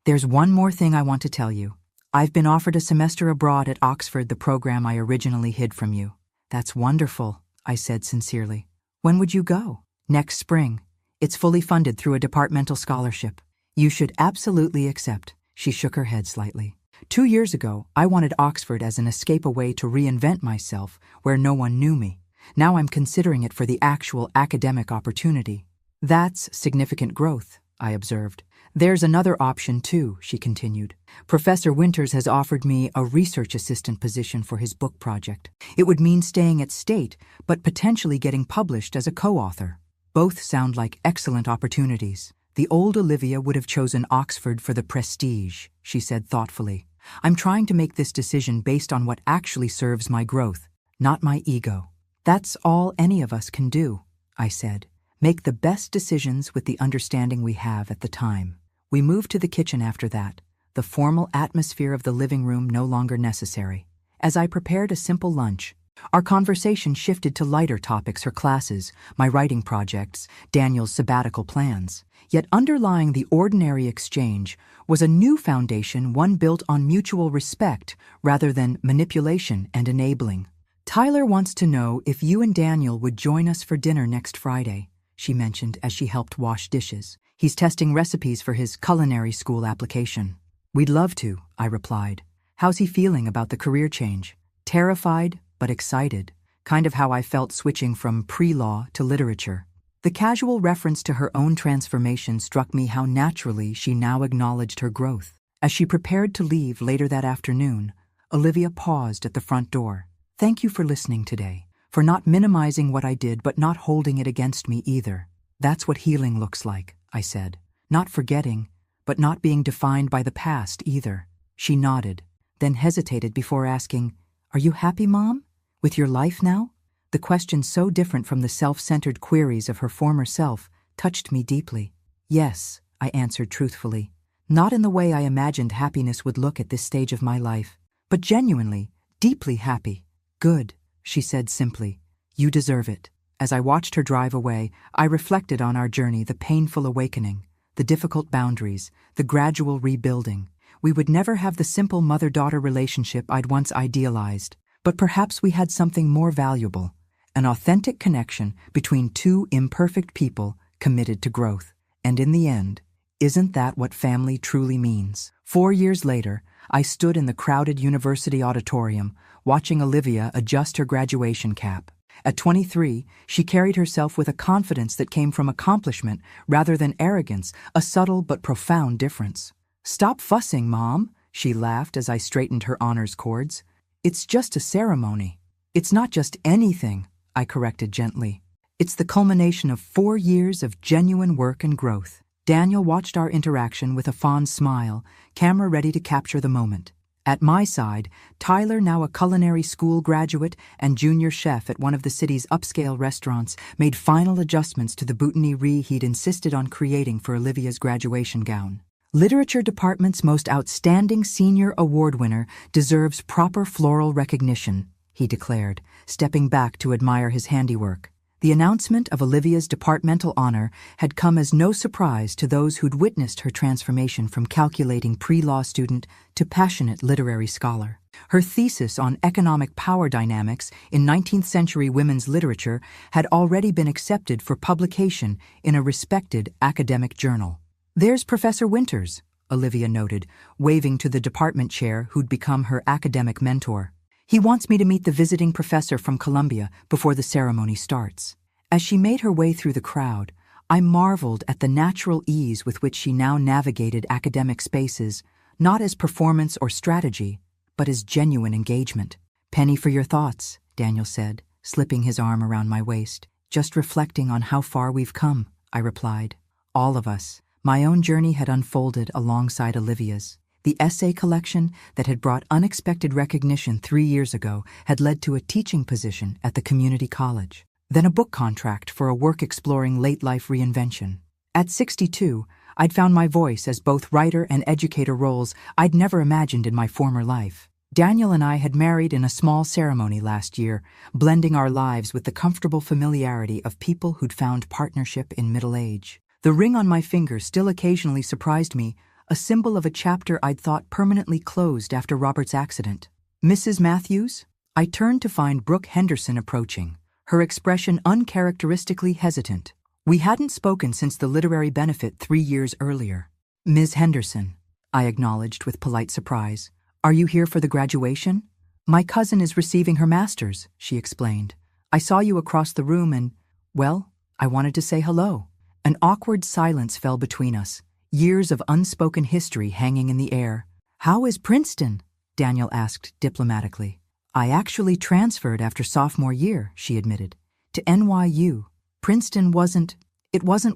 There's one more thing I want to tell you. I've been offered a semester abroad at Oxford, the program I originally hid from you. That's wonderful, I said sincerely. When would you go? Next spring. It's fully funded through a departmental scholarship. You should absolutely accept. She shook her head slightly. 2 years ago, I wanted Oxford as an escape away to reinvent myself where no one knew me. Now I'm considering it for the actual academic opportunity. That's significant growth, I observed. There's another option too, she continued. Professor Winters has offered me a research assistant position for his book project. It would mean staying at State, but potentially getting published as a co-author. Both sound like excellent opportunities. The old Olivia would have chosen Oxford for the prestige, she said thoughtfully. I'm trying to make this decision based on what actually serves my growth, not my ego. That's all any of us can do, I said. Make the best decisions with the understanding we have at the time. We moved to the kitchen after that, the formal atmosphere of the living room no longer necessary. As I prepared a simple lunch, our conversation shifted to lighter topics: her classes, my writing projects, Daniel's sabbatical plans. Yet underlying the ordinary exchange was a new foundation, one built on mutual respect rather than manipulation and enabling. Tyler wants to know if you and Daniel would join us for dinner next Friday, she mentioned as she helped wash dishes. He's testing recipes for his culinary school application. We'd love to, I replied. How's he feeling about the career change? Terrified, but excited, kind of how I felt switching from pre-law to literature. The casual reference to her own transformation struck me how naturally she now acknowledged her growth. As she prepared to leave later that afternoon, Olivia paused at the front door. Thank you for listening today, for not minimizing what I did but not holding it against me either. That's what healing looks like, I said. Not forgetting, but not being defined by the past either. She nodded, then hesitated before asking, Are you happy, Mom? With your life now? The question, so different from the self-centered queries of her former self, touched me deeply. Yes, I answered truthfully. Not in the way I imagined happiness would look at this stage of my life, but genuinely, deeply happy. Good, she said simply. You deserve it. As I watched her drive away, I reflected on our journey, the painful awakening, the difficult boundaries, the gradual rebuilding. We would never have the simple mother-daughter relationship I'd once idealized, but perhaps we had something more valuable, an authentic connection between two imperfect people committed to growth. And in the end, isn't that what family truly means? 4 years later, I stood in the crowded university auditorium, watching Olivia adjust her graduation cap. At 23, she carried herself with a confidence that came from accomplishment rather than arrogance, a subtle but profound difference. "Stop fussing, Mom," she laughed as I straightened her honors cords. "It's just a ceremony." "It's not just anything," I corrected gently. "It's the culmination of 4 years of genuine work and growth." Daniel watched our interaction with a fond smile, camera ready to capture the moment. At my side, Tyler, now a culinary school graduate and junior chef at one of the city's upscale restaurants, made final adjustments to the boutonnierie he'd insisted on creating for Olivia's graduation gown. "Literature department's most outstanding senior award winner deserves proper floral recognition," he declared, stepping back to admire his handiwork. The announcement of Olivia's departmental honor had come as no surprise to those who'd witnessed her transformation from calculating pre-law student to passionate literary scholar. Her thesis on economic power dynamics in 19th century women's literature had already been accepted for publication in a respected academic journal. "There's Professor Winters," Olivia noted, waving to the department chair who'd become her academic mentor. "He wants me to meet the visiting professor from Columbia before the ceremony starts." As she made her way through the crowd, I marveled at the natural ease with which she now navigated academic spaces, not as performance or strategy, but as genuine engagement. "Penny for your thoughts," Daniel said, slipping his arm around my waist. "Just reflecting on how far we've come," I replied. All of us. My own journey had unfolded alongside Olivia's. The essay collection that had brought unexpected recognition 3 years ago had led to a teaching position at the community college, then a book contract for a work exploring late-life reinvention. At 62, I'd found my voice as both writer and educator roles I'd never imagined in my former life. Daniel and I had married in a small ceremony last year, blending our lives with the comfortable familiarity of people who'd found partnership in middle age. The ring on my finger still occasionally surprised me, a symbol of a chapter I'd thought permanently closed after Robert's accident. "Mrs. Matthews?" I turned to find Brooke Henderson approaching, her expression uncharacteristically hesitant. We hadn't spoken since the literary benefit 3 years earlier. "Ms. Henderson," I acknowledged with polite surprise. "Are you here for the graduation?" "My cousin is receiving her master's," she explained. "I saw you across the room and, well, I wanted to say hello." An awkward silence fell between us, years of unspoken history hanging in the air. "How is Princeton?" Daniel asked diplomatically. "I actually transferred after sophomore year," she admitted, "to NYU. Princeton wasn't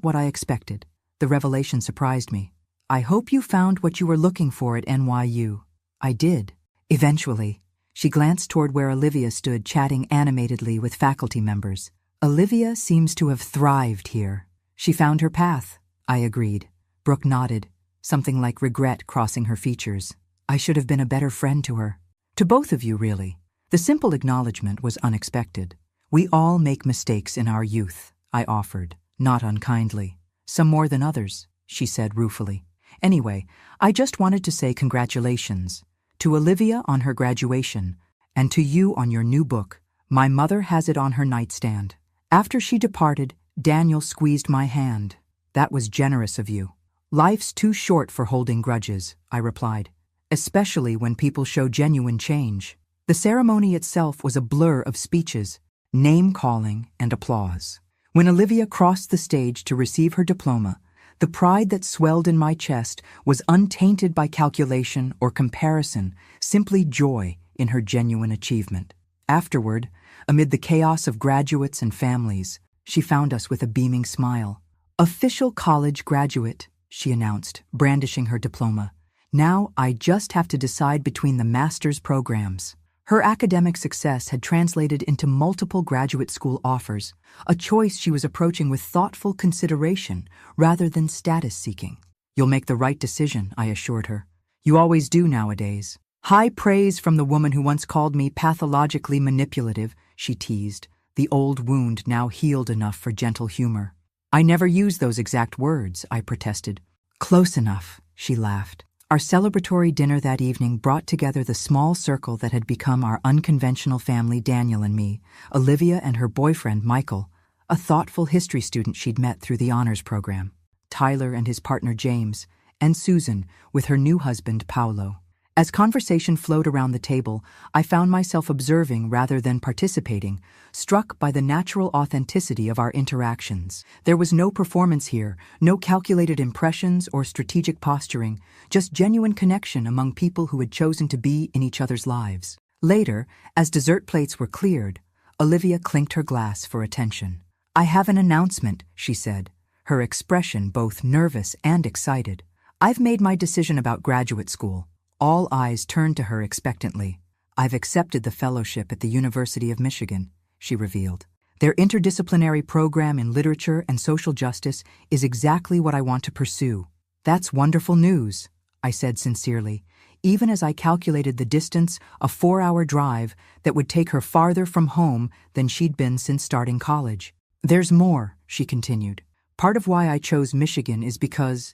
what I expected." The revelation surprised me. "I hope you found what you were looking for at NYU." "I did. Eventually." She glanced toward where Olivia stood chatting animatedly with faculty members. "Olivia seems to have thrived here." "She found her path," I agreed. Brooke nodded, something like regret crossing her features. "I should have been a better friend to her." "To both of you, really." The simple acknowledgement was unexpected. "We all make mistakes in our youth," I offered, not unkindly. "Some more than others," she said ruefully. "Anyway, I just wanted to say congratulations. To Olivia on her graduation, and to you on your new book. My mother has it on her nightstand." After she departed, Daniel squeezed my hand. "That was generous of you." "Life's too short for holding grudges," I replied, "especially when people show genuine change." The ceremony itself was a blur of speeches, name-calling, and applause. When Olivia crossed the stage to receive her diploma, the pride that swelled in my chest was untainted by calculation or comparison, simply joy in her genuine achievement. Afterward, amid the chaos of graduates and families, she found us with a beaming smile. "Official college graduate," she announced, brandishing her diploma. "Now I just have to decide between the master's programs." Her academic success had translated into multiple graduate school offers, a choice she was approaching with thoughtful consideration rather than status seeking. "You'll make the right decision," I assured her. "You always do nowadays." "High praise from the woman who once called me pathologically manipulative," she teased, the old wound now healed enough for gentle humor. "I never used those exact words," I protested. "Close enough," she laughed. Our celebratory dinner that evening brought together the small circle that had become our unconventional family, Daniel and me, Olivia and her boyfriend, Michael, a thoughtful history student she'd met through the honors program, Tyler and his partner, James, and Susan with her new husband, Paolo. As conversation flowed around the table, I found myself observing rather than participating, struck by the natural authenticity of our interactions. There was no performance here, no calculated impressions or strategic posturing, just genuine connection among people who had chosen to be in each other's lives. Later, as dessert plates were cleared, Olivia clinked her glass for attention. "I have an announcement," she said, her expression both nervous and excited. "I've made my decision about graduate school." All eyes turned to her expectantly. "I've accepted the fellowship at the University of Michigan," she revealed. "Their interdisciplinary program in literature and social justice is exactly what I want to pursue." "That's wonderful news," I said sincerely, even as I calculated the distance, a 4-hour drive that would take her farther from home than she'd been since starting college. "There's more," she continued. "Part of why I chose Michigan is because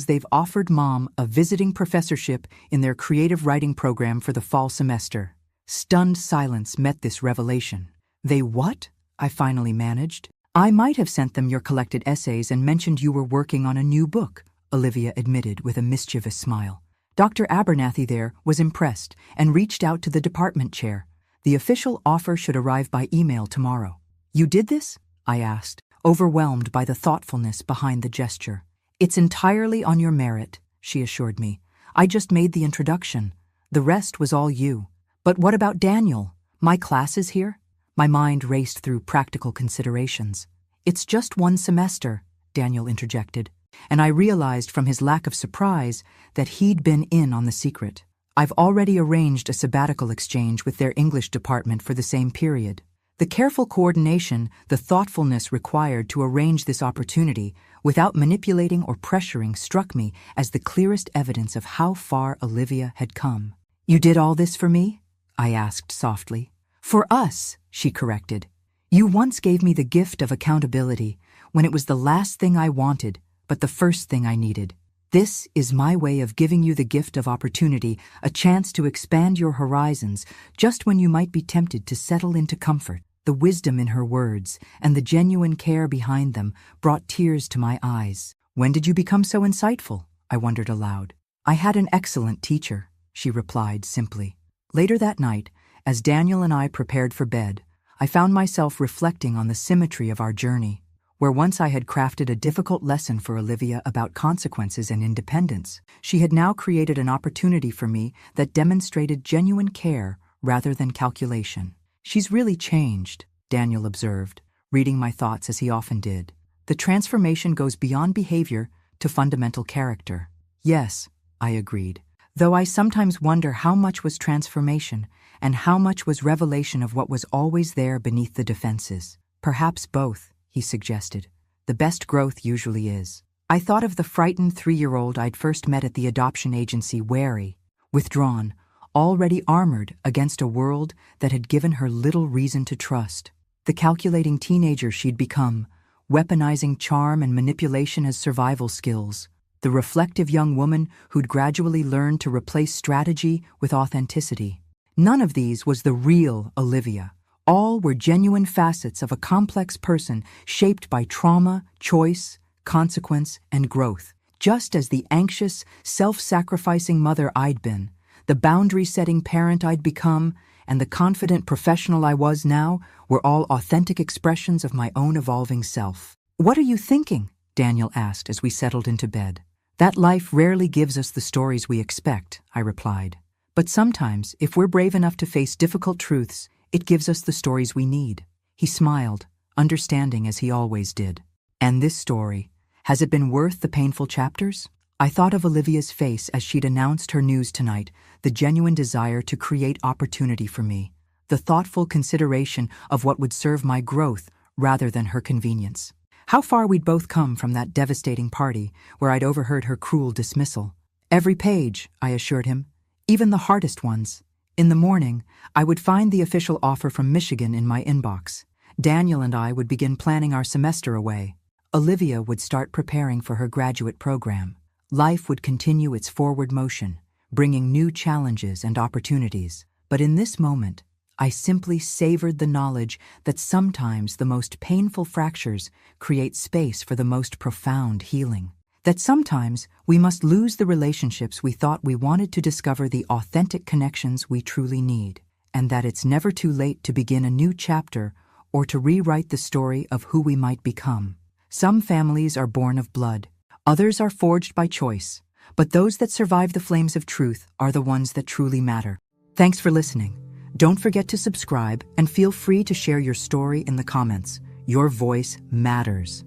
they've offered Mom a visiting professorship in their creative writing program for the fall semester." Stunned silence met this revelation. "They what?" I finally managed. "I might have sent them your collected essays and mentioned you were working on a new book," Olivia admitted with a mischievous smile. "Dr. Abernathy there was impressed and reached out to the department chair. The official offer should arrive by email tomorrow." "You did this?" I asked, overwhelmed by the thoughtfulness behind the gesture. "It's entirely on your merit," she assured me. "I just made the introduction. The rest was all you." "But what about Daniel? My class is here?" My mind raced through practical considerations. "It's just one semester," Daniel interjected, and I realized from his lack of surprise that he'd been in on the secret. "I've already arranged a sabbatical exchange with their English department for the same period." The careful coordination, the thoughtfulness required to arrange this opportunity without manipulating or pressuring struck me as the clearest evidence of how far Olivia had come. "You did all this for me?" I asked softly. "For us," she corrected. "You once gave me the gift of accountability when it was the last thing I wanted, but the first thing I needed. This is my way of giving you the gift of opportunity, a chance to expand your horizons just when you might be tempted to settle into comfort." The wisdom in her words and the genuine care behind them brought tears to my eyes. "When did you become so insightful?" I wondered aloud. "I had an excellent teacher," she replied simply. Later that night, as Daniel and I prepared for bed, I found myself reflecting on the symmetry of our journey. Where once I had crafted a difficult lesson for Olivia about consequences and independence, she had now created an opportunity for me that demonstrated genuine care rather than calculation. "She's really changed," Daniel observed, reading my thoughts as he often did. "The transformation goes beyond behavior to fundamental character." "Yes," I agreed, though I sometimes wonder how much was transformation and how much was revelation of what was always there beneath the defenses. "Perhaps both," he suggested. "The best growth usually is." I thought of the frightened 3-year-old I'd first met at the adoption agency, wary, withdrawn, already armored against a world that had given her little reason to trust. The calculating teenager she'd become, weaponizing charm and manipulation as survival skills. The reflective young woman who'd gradually learned to replace strategy with authenticity. None of these was the real Olivia. All were genuine facets of a complex person shaped by trauma, choice, consequence, and growth. Just as the anxious, self-sacrificing mother I'd been, the boundary-setting parent I'd become, and the confident professional I was now were all authentic expressions of my own evolving self. "What are you thinking?" Daniel asked as we settled into bed. "That life rarely gives us the stories we expect," I replied. "But sometimes, if we're brave enough to face difficult truths, it gives us the stories we need." He smiled, understanding as he always did. "And this story, has it been worth the painful chapters?" I thought of Olivia's face as she'd announced her news tonight, the genuine desire to create opportunity for me, the thoughtful consideration of what would serve my growth rather than her convenience. How far we'd both come from that devastating party where I'd overheard her cruel dismissal. Every page, I assured him, even the hardest ones. In the morning, I would find the official offer from Michigan in my inbox. Daniel and I would begin planning our semester away. Olivia would start preparing for her graduate program. Life would continue its forward motion, bringing new challenges and opportunities. But in this moment, I simply savored the knowledge that sometimes the most painful fractures create space for the most profound healing. That sometimes we must lose the relationships we thought we wanted to discover the authentic connections we truly need, and that it's never too late to begin a new chapter or to rewrite the story of who we might become. Some families are born of blood, others are forged by choice, but those that survive the flames of truth are the ones that truly matter. Thanks for listening. Don't forget to subscribe and feel free to share your story in the comments. Your voice matters.